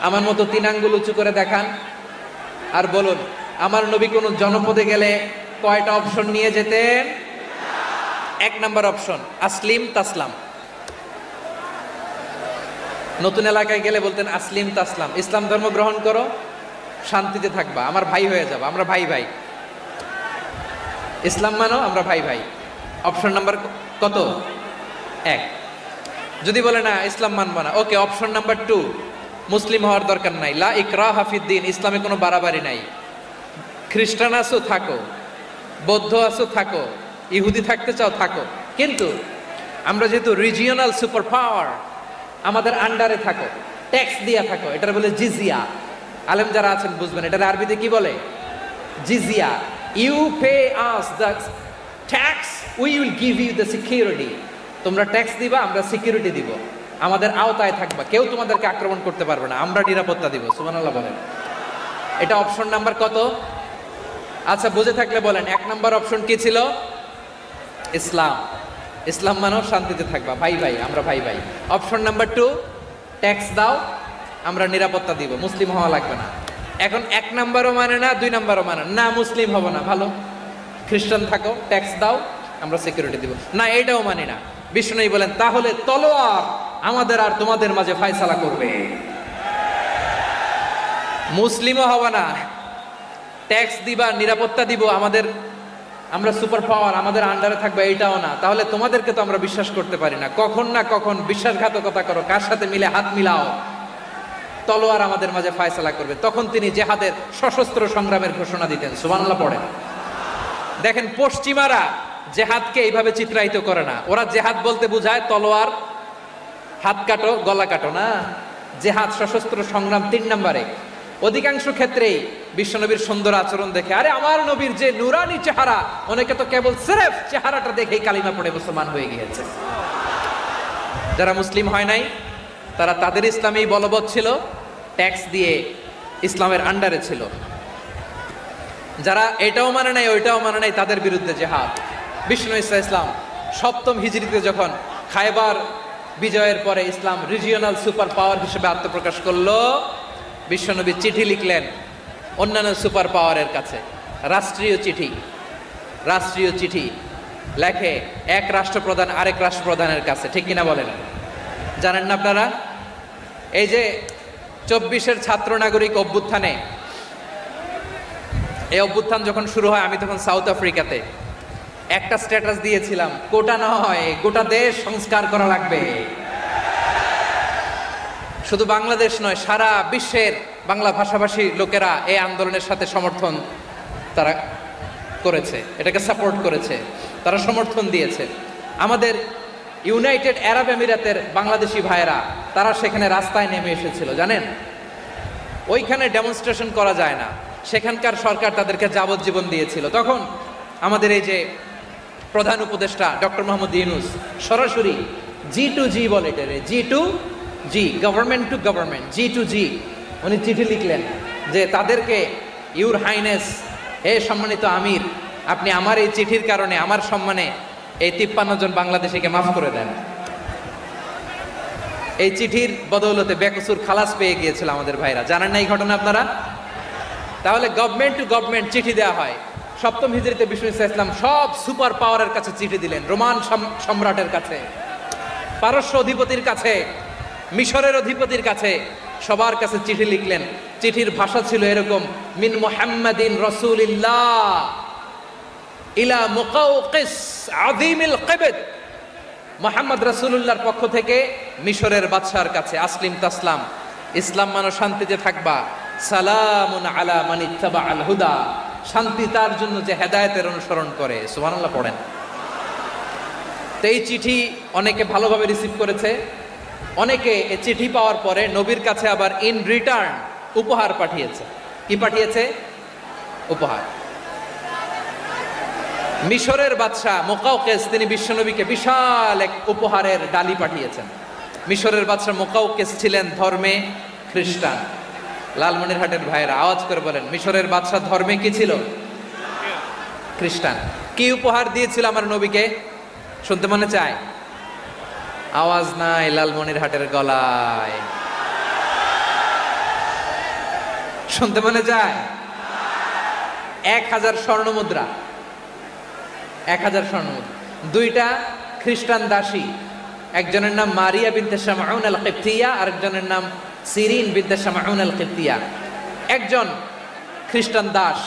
আমার মতো 3 আঙ্গুল উঁচু করে দেখান আর বলুন, আমার নবী কোনো জনপদে গেলে কয়টা অপশন নিয়ে যেতেন? 1 নাম্বার অপশন, আসলিম তাসলাম। নতুন এলাকায় গেলে বলতেন আসলিম তাসলাম, ইসলাম ধর্ম গ্রহণ করো, শান্তিতে থাকবা, আমার ভাই হয়ে যাবো, আমরা ভাই ভাই। ইসলাম মানো, আমরা ভাই ভাই। অপশন নাম্বার কত? 1। যদি বলে না ইসলাম মানবো না, ওকে, অপশন নাম্বার 2, মুসলিম হওয়ার দরকার নাই, লা ইকরাহা ফিদ্দিন, ইসলামে কোনো বাড়াবাড়ি নাই। খ্রিস্টান আছো থাকো, বৌদ্ধ আছো থাকো, ইহুদি থাকতে চাও থাকো, কিন্তু আমরা যেহেতু রিজিওনাল সুপার পাওয়ার, আমাদের আন্ডারে থাকো, ট্যাক্স দিয়া থাকো, এটার বলে জিজিয়া। আলেম যারা আছেন বুঝবেন, এটার আরবিতে কি বলে? জিজিয়া। You pay us the tax, we will give you the security. তোমরা ট্যাক্স দিবা, আমরা সিকিউরিটি দিব, আমাদের আওতায় থাকবা, কেউ তোমাদেরকে আক্রমণ করতে পারবে না, আমরা নিরাপত্তা দিব। সুবহানাল্লাহ বলেন। এটা অপশন নাম্বার কত? আচ্ছা, বুঝে থাকলে বলেন, 1 নাম্বার অপশন কি ছিল? ইসলাম। ইসলাম মানো, শান্তিতে থাকবা, ভাই ভাই, আমরা ভাই ভাই। অপশন নাম্বার 2, ট্যাক্স দাও, আমরা নিরাপত্তা দিব, মুসলিম হওয়া লাগবে না। এখন 1 নাম্বারও মানে না, 2 নাম্বারও মানে না, মুসলিম হব না, ভালো, খ্রিস্টান থাকো, ট্যাক্স দাও, আমরা সিকিউরিটি দিব না, এটাও মানি না। বিষ্ণু বলেন, তাহলে তলোয়ার আমাদের আর তোমাদের মাঝে ফয়সালা করবে। মুসলিমও হবে না, ট্যাক্স দিবা, নিরাপত্তা দিব, আমরা সুপার পাওয়ার, আমাদের আন্ডারে থাকবে, এইটাও না। তাহলে তোমাদেরকে তো আমরা বিশ্বাস করতে পারি না, কখন না কখন বিশ্বাসঘাতকতা করো, কার সাথে মিলে হাত মিলাও, তলোয়ার আমাদের মাঝে ফয়সালা করবে। তখন তিনি জেহাদের সশস্ত্র সংগ্রামের ঘোষণা দিতেন। সুবহানাল্লাহ পড়েন। দেখেন, পশ্চিমারা জেহাদকে এইভাবে চিত্রায়িত করে না। ওরা জেহাদ বলতে বোঝায় তলোয়ার, হাত কাটো, গলা কাটো, না। জেহাদ সশস্ত্র সংগ্রাম 3 নম্বরে। অধিকাংশ ক্ষেত্রেই বিশ্বনবীর সুন্দর আচরণ দেখে, আরে আমার নবীর যে নুরানি চেহারা, অনেকে তো কেবল সিরেফ চেহারাটা দেখেই কালিমা পড়ে মুসলমান হয়ে গিয়েছে। যারা মুসলিম হয় নাই, তারা তাদের ইসলামেই বলবৎ ছিল, ট্যাক্স দিয়ে ইসলামের আন্ডারে ছিল। যারা এটাও মানে নাই, ওইটাও মানে নাই, তাদের বিরুদ্ধে জেহাদ। বিষ্ণু ইসলাম 7ম হিজরিতে যখন খায়বার বিজয়ের পরে ইসলাম রিজিওনাল সুপার পাওয়ার হিসেবে আত্মপ্রকাশ করলো, বিশ্বনবী চিঠি লিখলেন অন্যান্য সুপার পাওয়ারের কাছে, রাষ্ট্রীয় চিঠি লেখে এক রাষ্ট্রপ্রধান আরেক রাষ্ট্রপ্রধানের কাছে। ঠিক কিনা বলেন? জানেন না আপনারা? এই যে 24-এর ছাত্র নাগরিক অভ্যুত্থানে, এই অভ্যুত্থান যখন শুরু হয়, আমি তখন সাউথ আফ্রিকাতে, একটা স্ট্যাটাস দিয়েছিলাম, কোটা নয় গোটা দেশ সংস্কার করা লাগবে। শুধু বাংলাদেশ নয়, সারা বিশ্বের বাংলা ভাষাভাষী লোকেরা এই আন্দোলনের সাথে সমর্থন তারা করেছে, এটাকে সাপোর্ট করেছে, তারা সমর্থন দিয়েছে। আমাদের ইউনাইটেড আরব আমিরাতের বাংলাদেশি ভাইয়েরা তারা সেখানে রাস্তায় নেমে এসেছিল, জানেন? ওইখানে ডেমনস্ট্রেশন করা যায় না, সেখানকার সরকার তাদেরকে যাবজ্জীবন দিয়েছিল। তখন আমাদের এই যে প্রধান উপদেষ্টা ডক্টর মোহাম্মদ ইউনূস সরাসরি G2G বলে, এটারে G2G, government to government, G2G, উনি চিঠি লিখলেন যে তাদেরকে, ইউর হাইনেস, হে সম্মানিত আমির, আপনি আমার এই চিঠির কারণে আমার সম্মানে এই 53 জন বাংলাদেশিকে মাফ করে দেন। এই চিঠির বদৌলতে বেকসুর খালাস পেয়ে গিয়েছিল আমাদের ভাইরা, জানেন না এই ঘটনা আপনারা? তাহলে গভর্নমেন্ট টু গভর্নমেন্ট চিঠি দেওয়া হয়। সপ্তম হিজরিতে বিষ্ণু ইসলাম সব সুপার পাওয়ারের কাছে চিঠি দিলেন, রোমান সম্রাটের কাছে, পারস্য অধিপতির কাছে, মিশরের অধিপতির কাছে, সবার কাছে চিঠি লিখলেন। চিঠির ভাষা ছিল এরকম: মিন মুহাম্মাদিন রাসূলিল্লাহ ইলা মুকাওকিস আযীমিল কিবত, মুহাম্মদ রাসূলুল্লাহর পক্ষ থেকে মিশরের বাদশার কাছে, আসলিম তাসলাম, ইসলাম মানো শান্তিতে থাকবা, সালামুন আলা মান ইত্তাবাআল হুদা, শান্তি তার জন্য যে হেদায়েতের অনুসরণ করে। সুবহানাল্লাহ পড়েন। তো এই চিঠি অনেকে ভালোভাবে রিসিভ করেছে, অনেকে এই চিঠি পাওয়ার পরে নবীর কাছে আবার ইন রিটার্ন উপহার পাঠিয়েছে। কি পাঠিয়েছে? উপহার। মিশরের বাদশাহ মুকাওকিস তিনি বিশ্বনবীকে বিশাল এক উপহারের ডালি পাঠিয়েছেন। মিশরের বাদশাহ মুকাওকিস ছিলেন ধর্মে খ্রিস্টান। লালমনিরহাটের ভাইয়েরা আওয়াজ করে বলেন, মিশরের বাদশাহ ধর্মে কি ছিল? খ্রিস্টান। কি উপহার দিয়েছিল আমার নবীকে? শুনতে মনে চায়? আওয়াজ নাই লালমনিরহাটের গলায়, শুনতে মনে যায়? 1000 স্বর্ণ মুদ্রা, 1000 স্বর্ণ মুদ্রা। 2টা খ্রিস্টান দাসী, একজনের নাম মারিয়া বিনতে শামউন আল কিবতিয়া, আরেকজনের নাম সিরিন বিনতে শামউন আল কিবতিয়া। একজন খ্রিস্টান দাস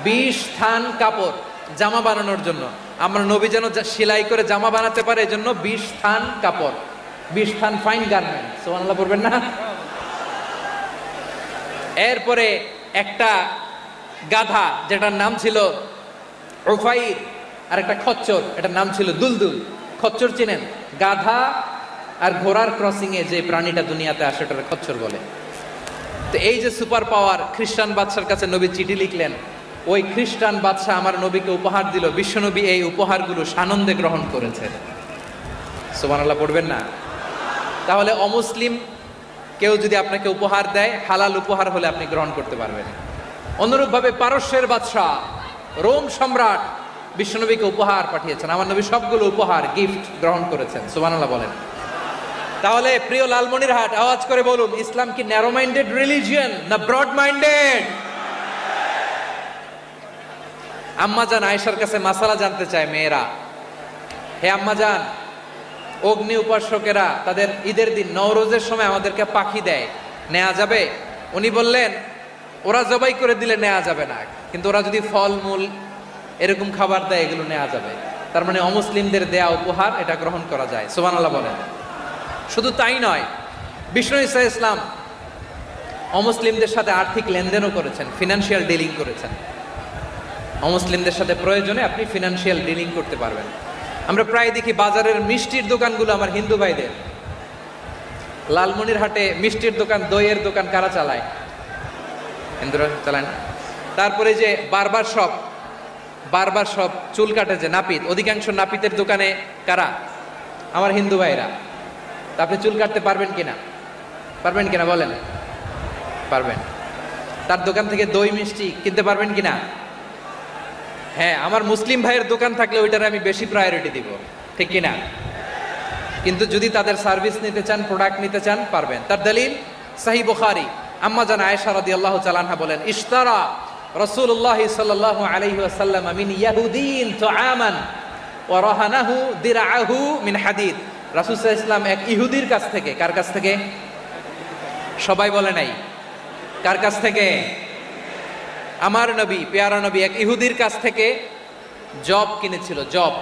20 থান কাপড় জামা বানানোর জন্য, আমরা নবী যেন সেলাই করে জামা বানাতে পারে এজন্য 20 থান কাপড়, 20 থান ফাইন গার্মেন্ট। সুবহানাল্লাহ পড়বেন না? এরপরে একটা গাধা যেটার নাম ছিল উফাইর, আর একটা খচ্চর, এটার নাম ছিল দুলদুল। খচ্চর চিনেন? গাধা আর ঘোড়ার ক্রসিং এ যে প্রাণীটা দুনিয়াতে আসে ওটাকে খচ্চর বলে। তো এই যে সুপার পাওয়ার খ্রিস্টান বাদশার কাছে নবী চিঠি লিখলেন, ওই খ্রিস্টান বাদশা আমার নবীকে উপহার দিল। বিশ্বনবী এই উপহারগুলো সানন্দে গ্রহণ করেছে। সুবহানাল্লাহ পড়বেন না? তাহলে অমুসলিম কেউ যদি আপনাকে উপহার দেয়, হালাল উপহার হলে আপনি গ্রহণ করতে পারবেন। অনুরূপভাবে পারস্যের বাদশা, রোম সম্রাট বিশ্বনবীকে উপহার পাঠিয়েছেন। আমার নবী সবগুলো উপহার, গিফট গ্রহণ করেছেন। সুবহানাল্লাহ বলেন। তাহলে প্রিয় লালমনিরহাট, আওয়াজ করে বলুন, ইসলাম কি ন্যারো মাইন্ডেড রিলিজিয়ন না ব্রড মাইন্ডেড? আম্মাজান আয়েশার কাছে মাসালা জানতে চায় মেয়েরা, হে আম্মাজান, অগ্নি উপাসকেরা তাদের ঈদের দিন নওরোজের সময় আমাদেরকে পাখি দেয়, নেওয়া যাবে? উনি বললেন, ওরা জবাই করে দিলে নেওয়া যাবে না, কিন্তু ওরা যদি ফলমূল এরকম খাবার দেয় এগুলো নেওয়া যাবে। তার মানে অমুসলিমদের দেয়া উপহার এটা গ্রহণ করা যায়। সুবহানাল্লাহ বলেন। শুধু তাই নয়, বিষ্ণু ঈসা ইসলাম অমুসলিমদের সাথে আর্থিক লেনদেনও করেছেন, ফিনান্সিয়াল ডিলিং করেছেন। অমুসলিমদের সাথে প্রয়োজনে আপনি ফিনান্সিয়াল ডিলিং করতে পারবেন। আমরা প্রায় দেখি বাজারের মিষ্টির দোকানগুলো আমার হিন্দু ভাইদের। লালমনিরহাটে মিষ্টির দোকান, দইয়ের দোকান কারা চালায়? হিন্দুরা চালায় না? তারপরে যে বারবার শপ, চুল কাটে যে নাপিত, অধিকাংশ নাপিতের দোকানে কারা? আমার হিন্দু ভাইরা। তা আপনি চুল কাটতে পারবেন কিনা? পারবেন কিনা বলেন? পারবেন। তার দোকান থেকে দই মিষ্টি কিনতে পারবেন কিনা? হ্যাঁ, আমার মুসলিম ভাইয়ের দোকান থাকলে ওইটারে আমি বেশি প্রায়োরিটি দিব, ঠিক কিনা? কিন্তু যদি তাদের সার্ভিস নিতে চান, প্রোডাক্ট নিতে চান, পারবেন। তার দলিল সহিহ বুখারী, আম্মা জান আয়েশা রাদিয়াল্লাহু তাআলা আনহা বলেন, ইশতারা রাসূলুল্লাহ সাল্লাল্লাহু আলাইহি ওয়াসাল্লাম মিন ইয়াহুদিন তুআমান ওয়া রাহানাহু দিরআহু মিন হাদিদ। রাসূল সাল্লাল্লাহু আলাইহি ওয়াসাল্লাম এক ইহুদির কাছ থেকে, কার কাছ থেকে? সবাই বলে নাই, কার কাছ থেকে? আমার নবী, পেয়ারা নবী এক ইহুদির কাছ থেকে জব কিনেছিল। জব,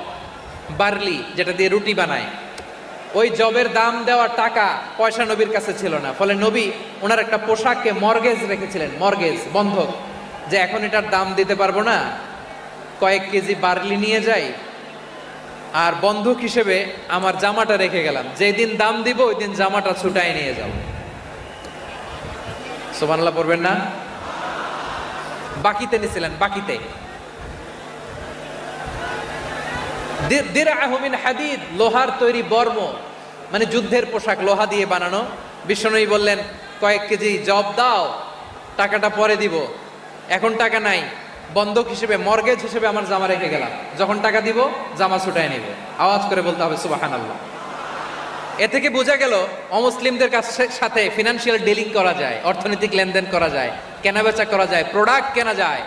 বার্লি, যেটা দিয়ে রুটি বানায়। ওই জবের দাম দেওয়ার টাকা পয়সা নবীর কাছে ছিল না, ফলে নবী ওনার একটা পোশাককে মর্গেজ রেখেছিলেন, মর্গেজ বন্ধক, যে এখন এটার দাম দিতে পারবো না, কয়েক কেজি বার্লি নিয়ে যাই আর বন্ধক হিসেবে আমার জামাটা রেখে গেলাম, যেদিন দাম দিব ওই দিন জামাটা ছুটাই নিয়ে যাব। সুবহানাল্লাহ পড়বেন না? বাকিতে নিছিলেন, বাকিতে। দিরআহু মিন হাদিদ, লোহার তৈরি বর্ম, মানে যুদ্ধের পোশাক, লোহা দিয়ে বানানো। বিশ্বনবী বললেন কয়েক কেজি জব দাও, টাকাটা পরে দিব, এখন টাকা নাই, বন্ধক হিসেবে মর্গেজ হিসেবে আমার জামা রেখে গেলাম, যখন টাকা দিব জামা ছুটায় নিব। আওয়াজ করে বলতে হবে সুবহানাল্লাহ। এ থেকে বোঝা গেল অমুসলিমদের সাথে ফিনান্সিয়াল ডিলিং করা যায়, অর্থনৈতিক লেনদেন করা যায়, কেনাবেচা করা যায়, প্রোডাক্ট কেনা যায়।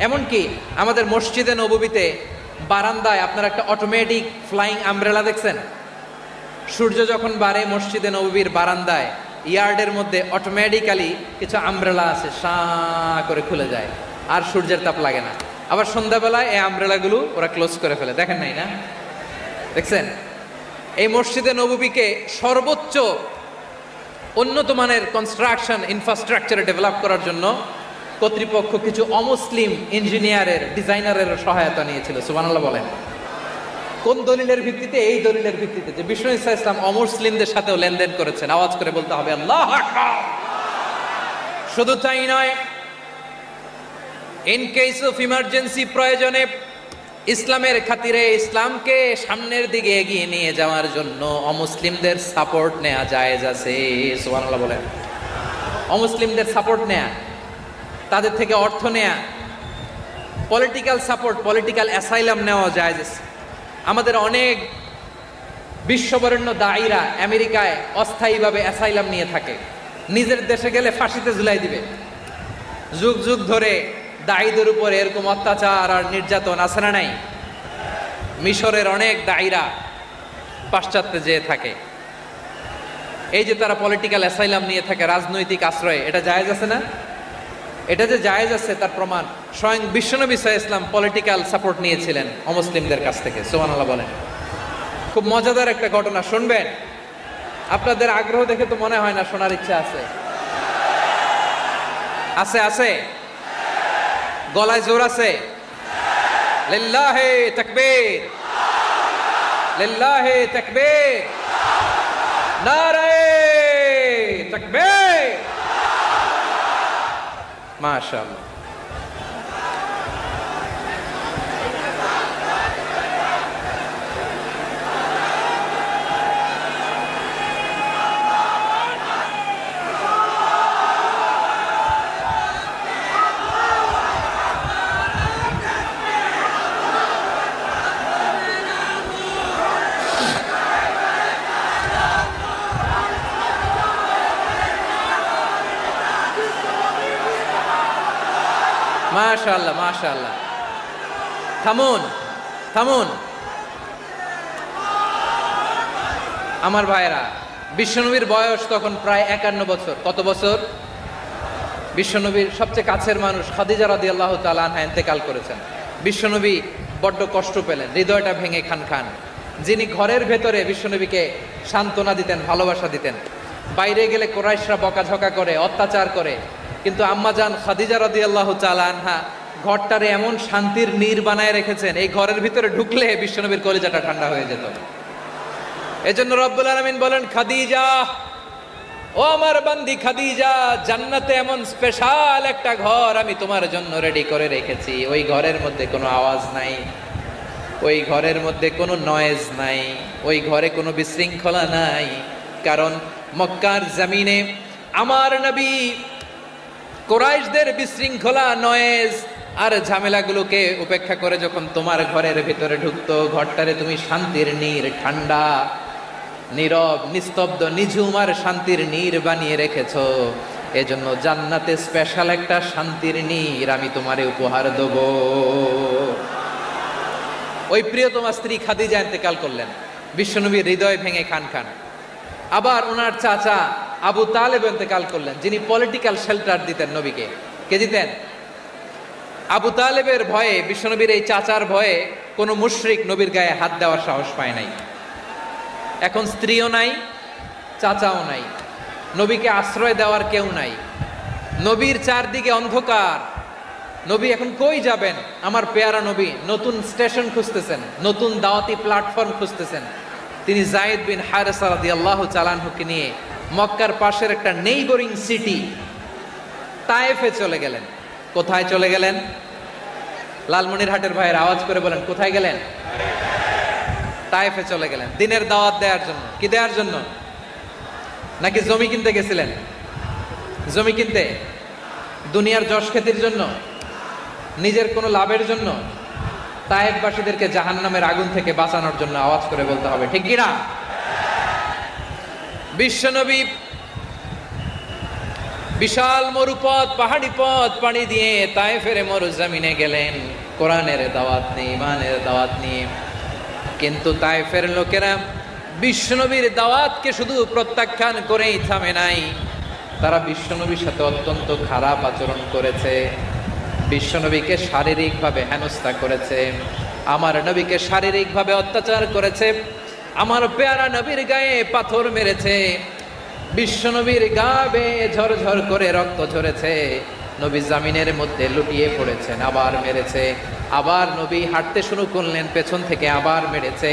এমনকি আমাদের মসজিদে নববীতে বারান্দায় আপনারা একটা অটোমেটিক ফ্লাইং আমব্রেলা দেখছেন? সূর্য যখন বাড়ে মসজিদে নববীর বারান্দায় ইয়ার্ডের মধ্যে অটোমেটিক্যালি কিছু আমব্রেলা আছে, সাঁ করে খুলে যায়, আর সূর্যের তাপ লাগে না। আবার সন্ধ্যাবেলায় এই আমব্রেলাগুলো ওরা ক্লোজ করে ফেলে, দেখেন নাই না? দেখছেন? এই মসজিদে নববীকে সর্বোচ্চ উন্নত মানের কনস্ট্রাকশন ইনফ্রাস্ট্রাকচারে ডেভেলপ করার জন্য কর্তৃপক্ষ কিছু অমুসলিম ইঞ্জিনিয়ারের, ডিজাইনারের সহায়তা নিয়েছিল। সুবহানাল্লাহ বলেন। কোন দলিলের ভিত্তিতে? এই দলিলের ভিত্তিতে যে বিষ্ণু ঈসা ইসলাম অমুসলিমদের সাথেও লেনদেন করেছেন। আওয়াজ করে বলতে হবে আল্লাহু আকবার। শুধু তাই নয়, ইন কেস অফ ইমার্জেন্সি, প্রয়োজনে ইসলামের খাতিরে, ইসলামকে সামনের দিকে এগিয়ে নিয়ে যাওয়ার জন্য অমুসলিমদের সাপোর্ট নেওয়া জায়েজ আছে। সুবহানাল্লাহ বলেন। অমুসলিমদের সাপোর্ট নেয়া, তাদের থেকে অর্থ নেয়া, পলিটিক্যাল সাপোর্ট, পলিটিক্যাল অ্যাসাইলাম নেওয়া জায়েজ আছে। আমাদের অনেক বিশ্ববরেণ্য দায়ীরা আমেরিকায় অস্থায়ীভাবে অ্যাসাইলাম নিয়ে থাকে, নিজের দেশে গেলে ফাঁসিতে ঝুলাই দিবে। যুগ যুগ ধরে দায়ীদের উপর এরকম অত্যাচার আর নির্যাতন আছে না নাই? মিশরের অনেক দায়ীরা পাশ্চাত্যে যেয়ে থাকে, এই যে তারা পলিটিক্যাল অ্যাসাইলাম নিয়ে থাকে, রাজনৈতিক আশ্রয়, এটা জায়েজ আছে না? এটা যে জায়েজ আছে তার প্রমাণ স্বয়ং বিশ্বনবী সাল্লাল্লাহু আলাইহি ওয়াসাল্লাম পলিটিক্যাল সাপোর্ট নিয়েছিলেন অমুসলিমদের কাছ থেকে। সুবহানাল্লাহ বলেন। খুব মজাদার একটা ঘটনা, শুনবেন? আপনাদের আগ্রহ দেখে তো মনে হয় না শোনার ইচ্ছা আছে। আছে আছে? গলায় জোর আছে? লিল্লাহি তাকবীর, লিল্লাহি তাকবীর, নারে তাকবীর। মাশাআল্লাহ। মাশাআল্লাহ মাশাআল্লাহ। থামুন থামুন আমার ভাইরা। বিশ্বনবীর বয়স তখন প্রায় 51 বছর। কত বছর? বিশ্বনবীর সবচেয়ে কাছের মানুষ খাদিজা রাদিয়াল্লাহু তাআলা আনহা ইন্তেকাল করেছেন। বিশ্বনবী বড্ড কষ্ট পেলেন, হৃদয়টা ভেঙে খান খান। যিনি ঘরের ভেতরে বিশ্বনবীকে সান্ত্বনা দিতেন, ভালোবাসা দিতেন, বাইরে গেলে কুরাইশরা বকাঝকা করে, অত্যাচার করে, কিন্তু আম্মাজান খাদিজা রাদিয়াল্লাহু তাআলা আনহা ঘরটারে এমন শান্তির নীড় বানায় রেখেছেন, এই ঘরের ভিতরে ঢুকলে বিশ্বনবীর কলিজাটা ঠান্ডা হয়ে যেত। এজন্য রব্বুল আলামিন বলেন, খাদিজা, ও আমার বান্দি খাদিজা, জান্নাতে এমন স্পেশাল একটা ঘর আমি তোমার জন্য রেডি করে রেখেছি। ওই ঘরের মধ্যে কোনো আওয়াজ নাই, ওই ঘরের মধ্যে কোনো নয়েজ নাই, ওই ঘরে কোনো বিশৃঙ্খলা নাই। কারণ মক্কার জমিনে আমার নবী কুরাইশদের বিশৃঙ্খলা, নয়েজ আর ঝামেলাগুলোকে উপেক্ষা করে যখন তোমার ঘরের ভিতরে ঢুকতো, ঘরটারে তুমি শান্তির নীড়, ঠান্ডা, নীরব, নিস্তব্ধ, নিঝুম আর শান্তির নীড় বানিয়ে রেখেছো। এজন্য জান্নাতে স্পেশাল একটা শান্তির নীড় আমি তোমারে উপহার দেব। ওই প্রিয়তমা স্ত্রী খাদিজা ইন্তেকাল করলেন, বিশ্বনবীর হৃদয় ভেঙে খান খান। আবার ওনার চাচা আবু তালেব ইন্তেকাল করলেন, যিনি পলিটিক্যাল শেল্টার দিতেন নবীকে। কে দিতেন? আবু তালেবের ভয়ে, বিশ্বনবীর এই চাচার ভয়ে কোনো মুশরিক নবীর গায়ে হাত দেওয়ার সাহস পায় নাই। এখন স্ত্রীও নাই, চাচাও নাই, নবীকে আশ্রয় দেওয়ার কেউ নাই, নবীর চারদিকে অন্ধকার। নবী এখন কই যাবেন? আমার পেয়ারা নবী নতুন স্টেশন খুঁজতেছেন, নতুন দাওয়াতি প্ল্যাটফর্ম খুঁজতেছেন। তিনি যায়েদ বিন হারেসা রাদিয়াল্লাহু তাআলা আনহুকে নিয়ে মক্কার পাশের একটা নেইবরিং সিটি তায়েফে চলে গেলেন। কোথায় চলে গেলেন? লালমনিরহাটের ভাইয়ের আওয়াজ করে বলেন, কোথায় গেলেন? তায়েফে চলে গেলেন দিনের দাওয়াত দেওয়ার জন্য। কি দেওয়ার জন্য? নাকি জমি কিনতে গেছিলেন? জমি কিনতে? দুনিয়ার যশ খ্যাতির জন্য? নিজের কোনো লাভের জন্য? তায়েফবাসীদেরকে জাহান্নামের আগুন থেকে বাঁচানোর জন্য। আওয়াজ করে বলতে হবে, ঠিক কি না? বিশ্বনবী বিশাল মরুপথ, পাহাড়ি পথ পাড়ি দিয়ে তায়েফের মরুজমিনে গেলেন কোরআনের দাওয়াত নিয়ে, ইমানের দাওয়াত নিয়ে। কিন্তু তায়েফের লোকেরা বিশ্বনবীর দাওয়াতকে শুধু প্রত্যাখ্যান করেই থামে নাই, তারা বিশ্বনবীর সাথে অত্যন্ত খারাপ আচরণ করেছে। বিশ্বনবীকে শারীরিকভাবে হেনস্থা করেছে, আমার নবীকে শারীরিকভাবে অত্যাচার করেছে, আমার পেয়ারা নবীর গায়ে পাথর মেরেছে, বিশ্বনবীর গা বেয়ে ঝরঝর করে রক্ত ঝরেছে, নবী জামিনের মধ্যে লুটিয়ে পড়েছেন, আবার মেরেছে, আবার নবী হাঁটতে শুরু করলেন, পেছন থেকে আবার মেরেছে,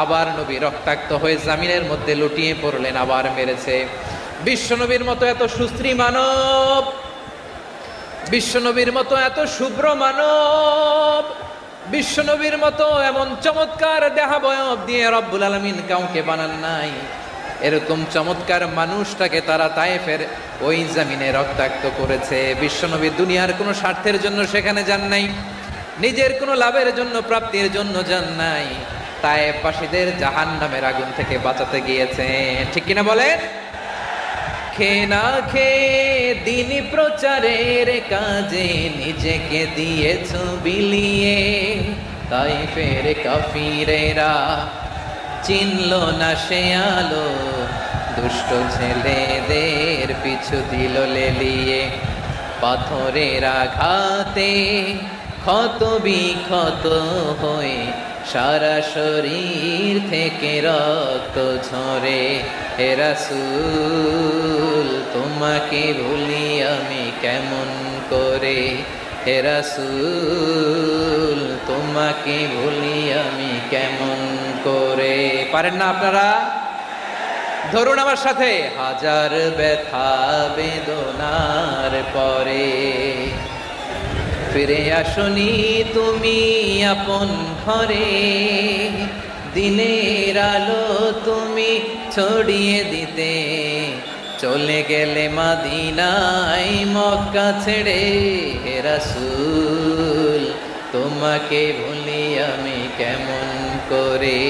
আবার নবী রক্তাক্ত হয়ে জামিনের মধ্যে লুটিয়ে পড়লেন, আবার মেরেছে। বিশ্বনবীর মতো এত সুশ্রী মানব, বিশ্বনবীর মতো এত শুভ্র মানব, বিশ্বনবীর মতো এমন চমৎকার দেহাবয়ব দিয়ে রব্বুল আলামিন কাউকে বানান নাই। এরকম চমৎকার মানুষটাকে তারা তায়েফের ওই জমিনে রক্তাক্ত করেছে। বিশ্বনবী দুনিয়ার কোনো স্বার্থের জন্য সেখানে যান নাই, নিজের কোনো লাভের জন্য, প্রাপ্তির জন্য যান নাই, তায়েফবাসীদের জাহান্নামের আগুন থেকে বাঁচাতে গিয়েছেন। ঠিক কিনা বলেন? খেয়ে না খেয়ে দিন প্রচারের কাজে নিজেকে দিয়েছ বিলিয়ে, তায়েফের কাফিরেরা চিনল না সে আলো, দুষ্ট ছেলেদের পিছু দিল লেলিয়ে, পাথরের আঘাতে ক্ষত বিক্ষত হয়ে সারা শরীর থেকে রক্ত ঝরে। হে রাসূল তোমাকে ভুলি আমি কেমন করে, হে রাসূল তোমাকে ভুলি আমি কেমন করে। পারেন না আপনারা? ধরুন আমার সাথে, হাজার ব্যথা বেদনার পরে ফিরে আসনি তুমি আপন ঘরে, দিনের আলো তুমি ছড়িয়ে দিতে চলে গেলে মদিনায় মক্কা ছেড়ে। হে রাসূল তোমাকে ভুলি আমি কেমন করে,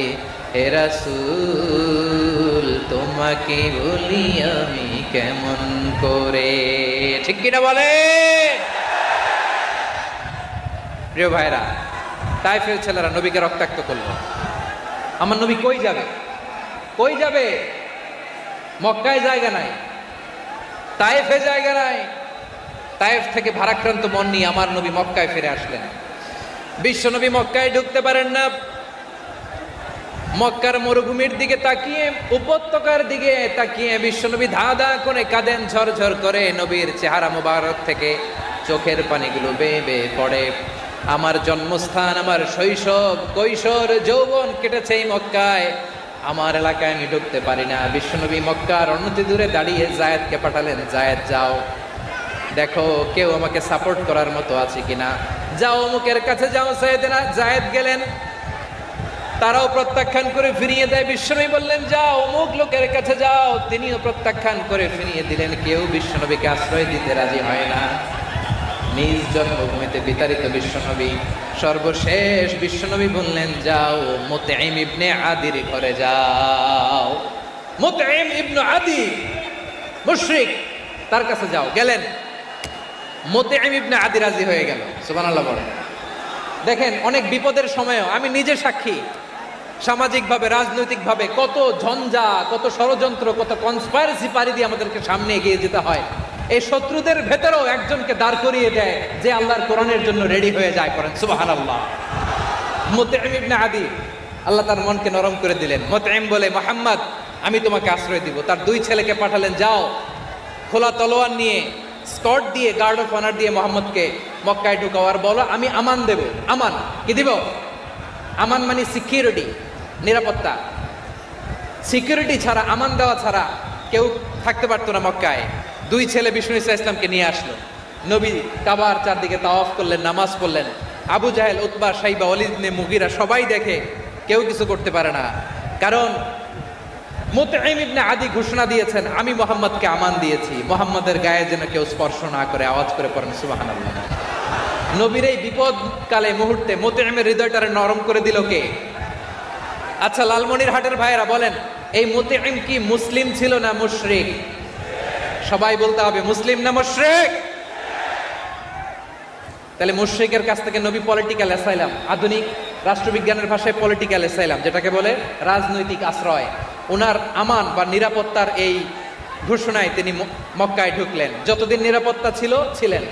হে রাসূল তোমাকে ভুলি আমি কেমন করে। ঠিক কিনা বলে? প্রিয় ভাইরা, তায়েফের ছেলেরা নবীকে রক্তাক্ত করলো। আমার নবী কই যাবে? কই যাবে? মক্কায় জায়গা নাই, তায়েফে জায়গা নাই। তায়েফ থেকে ভারাক্রান্ত মন নিয়ে আমার নবী মক্কায় ফিরে আসলেন। বিশ্ব নবী মক্কায় ঢুকতে পারেন না। মক্কার মরুভূমির দিকে তাকিয়ে, উপত্যকার দিকে তাকিয়ে বিশ্বনবী ধা ধা করে কাঁদেন, ঝরঝর করে। নবীর চেহারা মুবারক থেকে চোখের পানিগুলো বেয়ে বেয়ে পড়ে। আমার জন্মস্থান, আমার শৈশব, কৈশোর, যৌবন কেটেছে এই মক্কায়, আমার এলাকায় আমি ঢুকতে পারি না। বিশ্বনবী মক্কার অনতি দূরে দাঁড়িয়ে জায়েদকে পাঠালেন, জায়েদ যাও দেখো কেউ আমাকে সাপোর্ট করার মতো আছে কিনা, যাও অমুকের কাছে যাও। জায়েদ গেলেন, তারাও প্রত্যাখ্যান করে ফিরিয়ে দেয়। বিশ্বনবী বললেন যাও অমুক লোকের কাছে যাও, তিনিও প্রত্যাখ্যান করে ফিরিয়ে দিলেন। কেউ বিশ্বনবীকে আশ্রয় দিতে রাজি হয় না। নিজ জন্মভূমিতে বিতাড়িত বিশ্বনবী, সর্বশেষ বিশ্বনবী বললেন যাও মুতঈম ইবনে আদির ঘরে যাও। মুতঈম ইবনে আদি মুশরিক, তার কাছে যাও। গেলেন, মুতঈম ইবনে আদি রাজি হয়ে গেল। সুবহানাল্লাহ বলেন। দেখেন, অনেক বিপদের সময়ও আমি নিজে সাক্ষী, সামাজিকভাবে, রাজনৈতিকভাবে কত ঝঞ্ঝা, কত ষড়যন্ত্র, কত কনস্পাইরেসি পাড়ি দিয়ে আমাদেরকে সামনে এগিয়ে যেতে হয়। এই শত্রুদের ভেতরেও একজনকে দাঁড় করিয়ে দেয় যে আল্লাহর কোরআনের জন্য রেডি হয়ে যায়। করেন সুবহানাল্লাহ। মুতঈম ইবনে আদি আল্লাহ তার মনকে নরম করে দিলেন। মুতঈম বলে, মুহাম্মদ আমি তোমাকে আশ্রয় দিব। তার দুই ছেলেকে পাঠালেন, যাও খোলা তলোয়ার নিয়ে স্কট দিয়ে গার্ড অফ অনার দিয়ে মোহাম্মদকে মক্কায় ঢুকাও, আর বলো আমি আমান দেব। আমান কি দিব? আমান মানে সিকিউরিটি, নিরাপত্তা। সিকিউরিটি ছাড়া, আমান দেওয়া ছাড়া কেউ থাকতে পারতো না মক্কায়। দুই ছেলে বিষ্ণু ইসা ইসলামকে নিয়ে আসলো। নবী কাবার চারদিকে তাওয়াফ করলেন, নামাজ পড়লেন। আবু জাহেল, উতবা, সাইবা, ওয়ালিদ ইবনে মুগীরা সবাই দেখে, কেউ কিছু করতে পারে না। কারণ মুতঈম ইবনে আদি ঘোষণা দিয়েছেন, আমি মুহাম্মদকে আমান দিয়েছি, মুহাম্মদের গায়ে যেন কেউ স্পর্শ না করে। আওয়াজ করে পড়েন সুবহানাল্লাহ। নবীর এই বিপদকালে মুহূর্তে মুতঈমের হৃদয়টারে নরম করে দিল কে? আচ্ছা লালমনিরহাটের ভাইয়েরা বলেন, এই মুতঈম কি মুসলিম ছিল না মুশরিক? সবাই বলতে হবে মুসলিম না মুশরিক? তাহলে মুশরিকের কাছ থেকে নবী পলিটিক্যাল অ্যাসাইলাম, আধুনিক রাষ্ট্রবিজ্ঞানের ভাষায় পলিটিক্যাল অ্যাসাইলাম, যেটাকে বলে রাজনৈতিক আশ্রয়, ওনার আমান বা নিরাপত্তার এই ঘোষণায় তিনি মক্কায় ঢুকলেন। যতদিন নিরাপত্তা ছিল ছিলেন।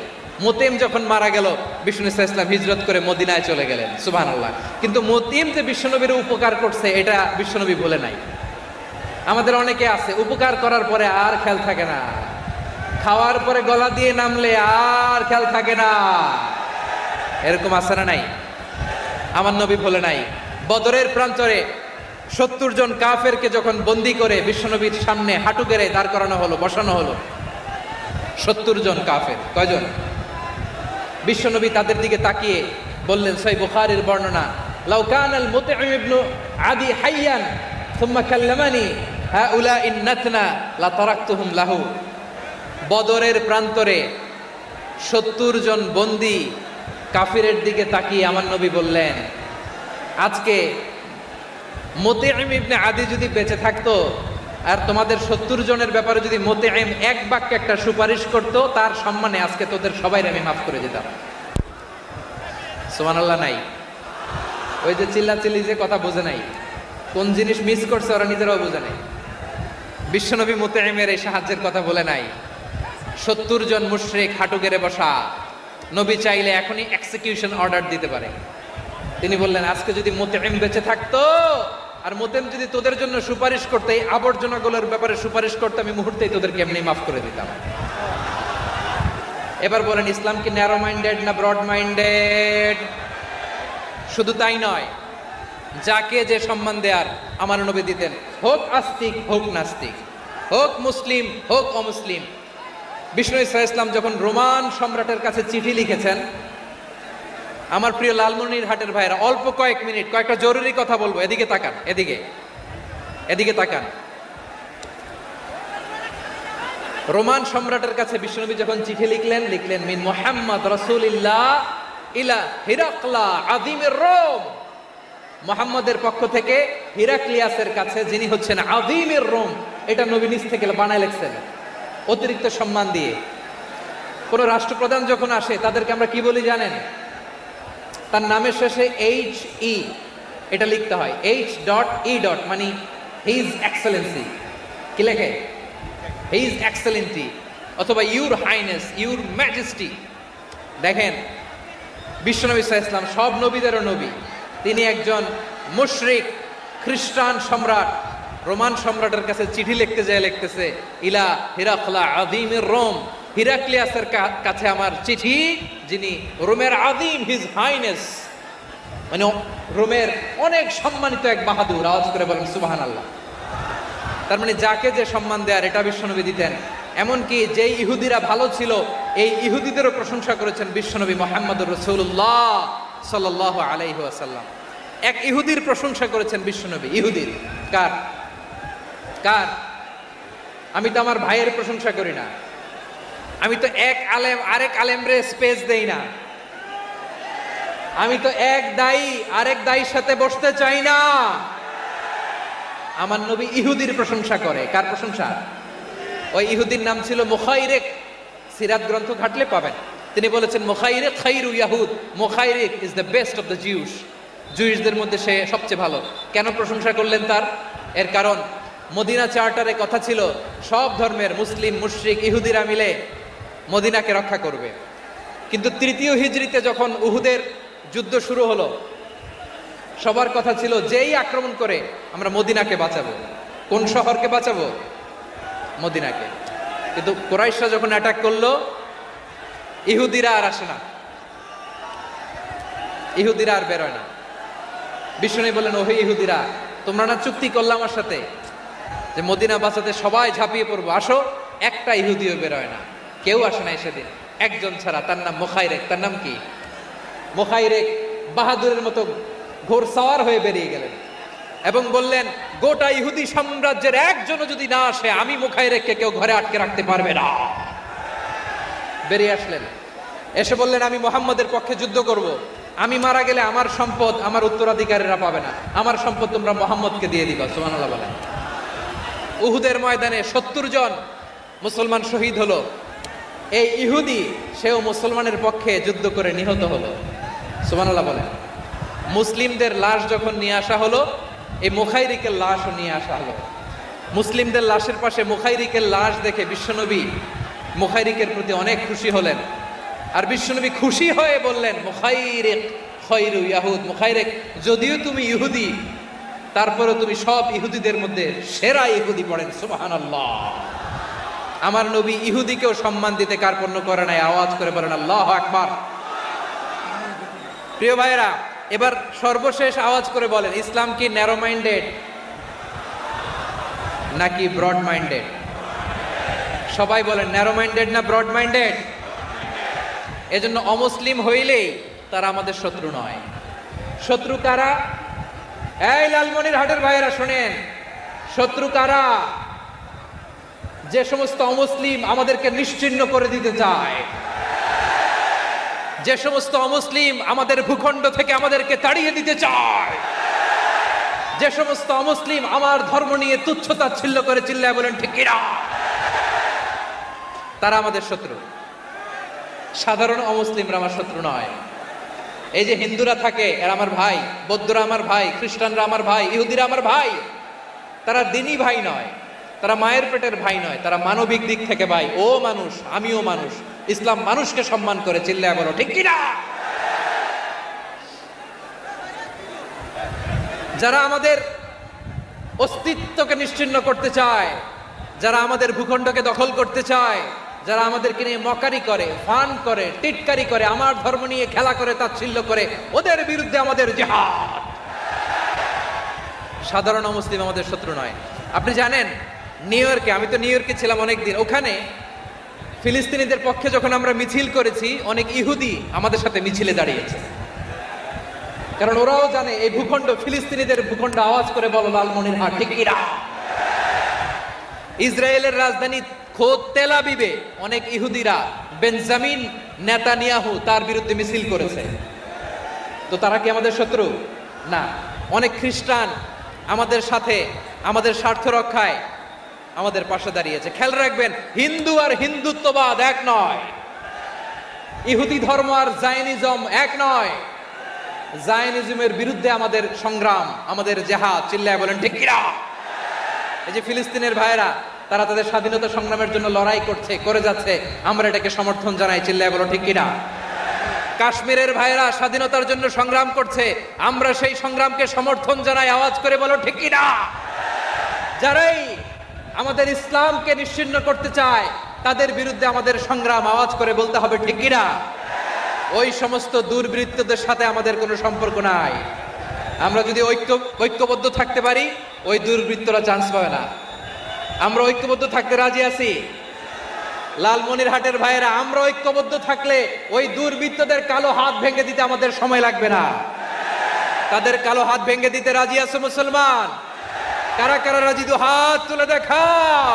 মুতঈম যখন মারা গেল, বিষ্ণু ইসা ইসলাম হিজরত করে মদিনায় চলে গেলেন। সুবহানাল্লাহ। কিন্তু মুতঈম যে বিশ্বনবীর উপকার করছে এটা বিশ্বনবী বলে নাই। আমাদের অনেকে আছে উপকার করার পরে আর খেয়াল থাকে না, খাওয়ার পরে গলা দিয়ে নামলে আর খেয়াল থাকে না। এরকম আছে না নাই? আমার নবী বলে নাই। বদরের প্রান্তরে 70 জন কাফেরকে যখন বন্দী করে বিশ্বনবীর সামনে হাঁটু গেড়ে দাঁড় করানো হলো, বসানো হলো, 70 জন কাফের। কয়জন? বিশ্বনবী তাদের দিকে তাকিয়ে বললেন, সহিহ বুখারীর বর্ণনা, লাউ কানাল মুতঈম ইবনু আদি হাইয়ান সুম্মা কাল্লামানি হাউলাই নাতনা লা তারাকতুহুম লাহু। বদরের প্রান্তরে 70 জন বন্দী কাফিরের দিকে তাকিয়ে আমার নবী বললেন, আজকে মুতঈম ইবনে আদি যদি বেঁচে থাকতো আর তোমাদের 70 জনের ব্যাপারে যদি মুতঈম এক বাক্যে একটা সুপারিশ করতো, তার সম্মানে আজকে তোদের সবাই আমি মাফ করে দিতাম। সুবহানাল্লাহ নাই? ওই যে চিল্লাচিল্লি যে কথা বোঝে নাই, কোন জিনিস মিস করছে ওরা নিজেরাও বোঝে নাই। বিশ্বনবী মুতঈমের এই সাহায্যের কথা বলে নাই। 70 জন মুশরিক হাঁটু গেড়ে বসা, নবী চাইলে এখনই এক্সিকিউশন অর্ডার দিতে পারে। তিনি বললেন, আজকে যদি মুতঈম বেঁচে থাকতো আর মুতঈম যদি তোদের জন্য সুপারিশ করতে, এই আবর্জনাগুলোর ব্যাপারে সুপারিশ করতে, আমি মুহূর্তেই তোদেরকে এমনি মাফ করে দিতাম। এবার বলেন, ইসলাম কি ন্যারো মাইন্ডেড না ব্রড মাইন্ডেড? শুধু তাই নয়, যাকে যে সম্মান দেয়ার আমার নবী দিতেন, হোক আস্তিক হোক নাস্তিক, হোক মুসলিম হোক অমুসলিম। বিষ্ণু ইসা ইসলাম যখন রোমান সম্রাটের কাছে চিঠি লিখেছেন, আমার প্রিয় লালমনিরহাটের ভাইরা, অল্প কয়েক মিনিট কয়েকটা জরুরি কথা বলবো। এদিকে তাকান, এদিকে তাকান। রোমান সম্রাটের কাছে বিশ্বনবী যখন চিঠি লিখলেন, মিন মুহাম্মদ রাসূলিল্লাহ ইলা হিরাকলা আযীমির রোম। মুহাম্মদের পক্ষ থেকে হিরাক্লিয়াসের কাছে, যিনি হচ্ছেন আযীমির রোম। এটা নবী নিজ থেকে বানায় লিখছেন, অতিরিক্ত সম্মান দিয়ে। কোন রাষ্ট্রপ্রধান যখন আসে তাদেরকে আমরা কি বলি জানেন? তার নামের শেষে HE এটা লিখতে হয়, H.E. মানে হিজ এক্সেলেন্সি। কি লেখে? হিজ এক্সেলেন্সি, অথবা ইউর হাইনেস, ইউর ম্যাজেস্টি। দেখেন, বিশ্বনবী সাল্লাল্লাহু আলাইহি ওয়াসাল্লাম সব নবীদেরও নবী। তিনি একজন মুশরিক খ্রিস্টান সম্রাট রোমান সম্রাটের কাছে চিঠি লিখতে যায়, লিখতেছে, ইলা হিরাকলা আযীমির রোম। হিরাক্লিয়াসের কাছে আমার চিঠি, যিনি রোমের আযীম, হিজ হাইনেস, মানে রোমের অনেক সম্মানিত এক বাহাদুর। আওয়াজ করে বলেন সুবহানাল্লাহ। তার মানে যাকে যে সম্মান দেয়ার এটা বিশ্বনবী দিতেন। এমনকি যেই ইহুদিরা ভালো ছিল, এই ইহুদিদেরও প্রশংসা করেছেন বিশ্বনবী মুহাম্মদুর রাসূলুল্লাহ সাল্লাল্লাহু আলাইহি ওয়াসাল্লাম। এক ইহুদির প্রশংসা করেছেন বিশ্বনবী। ইহুদির কার? আমি তো আমার ভাইয়ের প্রশংসা করি না, আমি তো এক আলেম আরেক আলেমরে স্পেস দেই না, আমি তো এক দায়ী আরেক দায়ীর সাথে বসতে চাই না। আমার নবী ইহুদির প্রশংসা করে। কার প্রশংসা? ওই ইহুদির নাম ছিল মুখাইরিক। সিরাত গ্রন্থ ঘাটলে পাবেন। তিনি বলেছেন, মুখাইরিক খাইরু ইয়াহুদ, Mukhairiq is the best of the Jews. জুইশদের মধ্যে সে সবচেয়ে ভালো। কেন প্রশংসা করলেন তার? এর কারণ মদিনা চার্টারে কথা ছিল, সব ধর্মের মুসলিম, মুশরিক, ইহুদিরা মিলে মদিনাকে রক্ষা করবে। কিন্তু তৃতীয় হিজরিতে যখন উহুদের যুদ্ধ শুরু হলো, সবার কথা ছিল যেই আক্রমণ করে আমরা মদিনাকে বাঁচাবো। কোন শহরকে বাঁচাবো? মদিনাকে। কিন্তু কুরাইশরা যখন অ্যাটাক করলো, ইহুদিরা আর আসে না, ইহুদিরা আর বেরোয় না। বিষ্ণু বললেন, ওহে ইহুদিরা, তোমরা না চুক্তি করলে আমার সাথে যে মদিনা বাঁচাতে সবাই ঝাঁপিয়ে পড়বো, আসো। একটা ইহুদিও বেরোয় না, কেউ আসে নাই সেদিন, একজন ছাড়া। তার নাম মুখাইরেক। তার নাম কি? মুখাইরেক বাহাদুরের মতো ঘোড়সাওয়ার হয়ে বেরিয়ে গেলেন এবং বললেন, গোটা ইহুদি সাম্রাজ্যের একজনও যদি না আসে, আমি মুখাইরেককে কেউ ঘরে আটকে রাখতে পারবে না। বেরিয়ে আসলেন, এসে বললেন, আমি মুহাম্মদের পক্ষে যুদ্ধ করব। আমি মারা গেলে আমার সম্পদ আমার উত্তরাধিকারীরা পাবে না, আমার সম্পদ তোমরা মুহাম্মদকে দিয়ে দিবা। সুবহানাল্লাহ বলেন। উহুদের ময়দানে 70 জন মুসলমান শহীদ হলো। এই ইহুদি, সেও মুসলমানের পক্ষে যুদ্ধ করে নিহত হলো। সুবহানাল্লাহ বলেন। মুসলিমদের লাশ যখন নিয়ে আসা হলো, এই মুখাইরিকের লাশও নিয়ে আসা হলো। মুসলিমদের লাশের পাশে মুখাইরিকের লাশ দেখে বিশ্বনবী মুখাইরিকের প্রতি অনেক খুশি হলেন। আর বিশ্বনবী খুশি হয়ে বললেন, মুখাইরিক খায়রু ইয়াহুদ। মুখাইরিক, যদিও তুমি ইহুদি, তারপরে তুমি সব ইহুদিদের মধ্যে সেরা ইহুদি। পড়েন সুবহানাল্লাহ। আমার নবী ইহুদিকেও সম্মান দিতে কার্পণ্য করে নাই। আওয়াজ করে বলেন আল্লাহু আকবার। প্রিয় ভাইরা, এবার সর্বশেষ আওয়াজ করে বলেন, ইসলাম কি ন্যারো মাইন্ডেড নাকি ব্রড মাইন্ডেড? সবাই বলেন, ন্যারো মাইন্ডেড না ব্রড মাইন্ডেড? এজন্য অমুসলিম হইলেই তারা আমাদের শত্রু নয়। শত্রু কারা? এই লালমনিরহাটের ভাইয়েরা শোনেন, শত্রু কারা? যে সমস্ত অমুসলিম আমাদেরকে নিশ্চিহ্ন করে দিতে চায়, যে সমস্ত অমুসলিম আমাদের ভূখণ্ড থেকে আমাদেরকে তাড়িয়ে দিতে চায়, যে সমস্ত অমুসলিম আমার ধর্ম নিয়ে তুচ্ছতাচ্ছিল্য করে চিল্লায় বলেন ঠিক কিনা, তারা আমাদের শত্রু। সাধারণ অমুসলিমরা আমার শত্রু নয়। এই যে হিন্দুরা থাকে, এরা আমার ভাই, বৌদ্ধরা আমার ভাই, খ্রিস্টানরা আমার ভাই, ইহুদিরা আমার ভাই। তারা দিনই ভাই নয়, তারা মায়ের পেটের ভাই নয়, তারা মানবিক দিক থেকে ভাই। ও মানুষ, আমিও মানুষ। ইসলাম মানুষকে সম্মান করে, চিল্লায় বলো ঠিক কিনা। যারা আমাদের অস্তিত্বকে নিশ্চিহ্ন করতে চায়, যারা আমাদের ভূখণ্ডকে দখল করতে চায়, যারা আমাদেরকে নিয়ে মকারি করে, ফান করে, টিটকারি করে, আমার ধর্ম নিয়ে খেলা করে, তাচ্ছিল্য করে, ওদের বিরুদ্ধে আমাদের জিহাদ। সাধারণ মুসলিম আমাদের শত্রু নয়। আপনি জানেন, নিউ ইয়র্কে, আমি তো নিউ ইয়র্কে ছিলাম অনেকদিন, ওখানে ফিলিস্তিনিদের পক্ষে যখন আমরা মিছিল করেছি, অনেক ইহুদি আমাদের সাথে মিছিলে দাঁড়িয়েছে। কারণ ওরাও জানে এই ভূখণ্ড ফিলিস্তিনিদের ভূখণ্ড। আওয়াজ করে বলো লালমনিরহাট ঠিক কিনা। ইসরায়েলের রাজধানী খোদ তেল আবিবে অনেক ইহুদিরা বেঞ্জামিন নেতানিয়াহু তার বিরুদ্ধে মিছিল করেছে। তো তারা কি আমাদের শত্রু? না। অনেক খ্রিস্টান আমাদের সাথে, আমাদের স্বার্থ রক্ষায় আমাদের পাশে দাঁড়িয়েছে। খেয়াল রাখবেন, হিন্দু আর হিন্দুত্ববাদ এক নয়, ইহুদি ধর্ম আর জায়নিজম এক নয়। জায়নিজমের বিরুদ্ধে আমাদের সংগ্রাম, আমাদের জিহাদ। চিল্লায় বলেন ঠিক কিনা। এই যে ফিলিস্তিনের ভাইয়েরা, তারা তাদের স্বাধীনতা সংগ্রামের জন্য লড়াই করছে, করে যাচ্ছে, আমরা এটাকে সমর্থন জানাই। চিল্লায় বলো ঠিক কিনা। কাশ্মীরের ভাইয়েরা স্বাধীনতার জন্য সংগ্রাম করছে, আমরা সেই সংগ্রামকে সমর্থন জানাই। আওয়াজ করে বলো ঠিক কিনা। যারাই আমাদের ইসলামকে নিশ্চিহ্ন করতে চায়, তাদের বিরুদ্ধে আমাদের সংগ্রাম। আওয়াজ করে বলতে হবে ঠিক কিনা। ওই সমস্ত দুর্বৃত্তদের সাথে আমাদের কোনো সম্পর্ক নাই। আমরা যদি ঐক্যবদ্ধ থাকতে পারি, ওই দুর্বৃত্তরা চান্স পাবে না। আমরা ঐক্যবদ্ধ থাকতে রাজি আছি। লালমনিরহাটের ভাইয়েরা, আমরা ঐক্যবদ্ধ থাকলে ওই দুর্বৃত্তদের কালো হাত ভেঙে দিতে আমাদের সময় লাগবে না। তাদের কালো হাত ভেঙে দিতে রাজি আছে মুসলমান? কারা কারা রাজি? দু হাত তুলে দেখাও।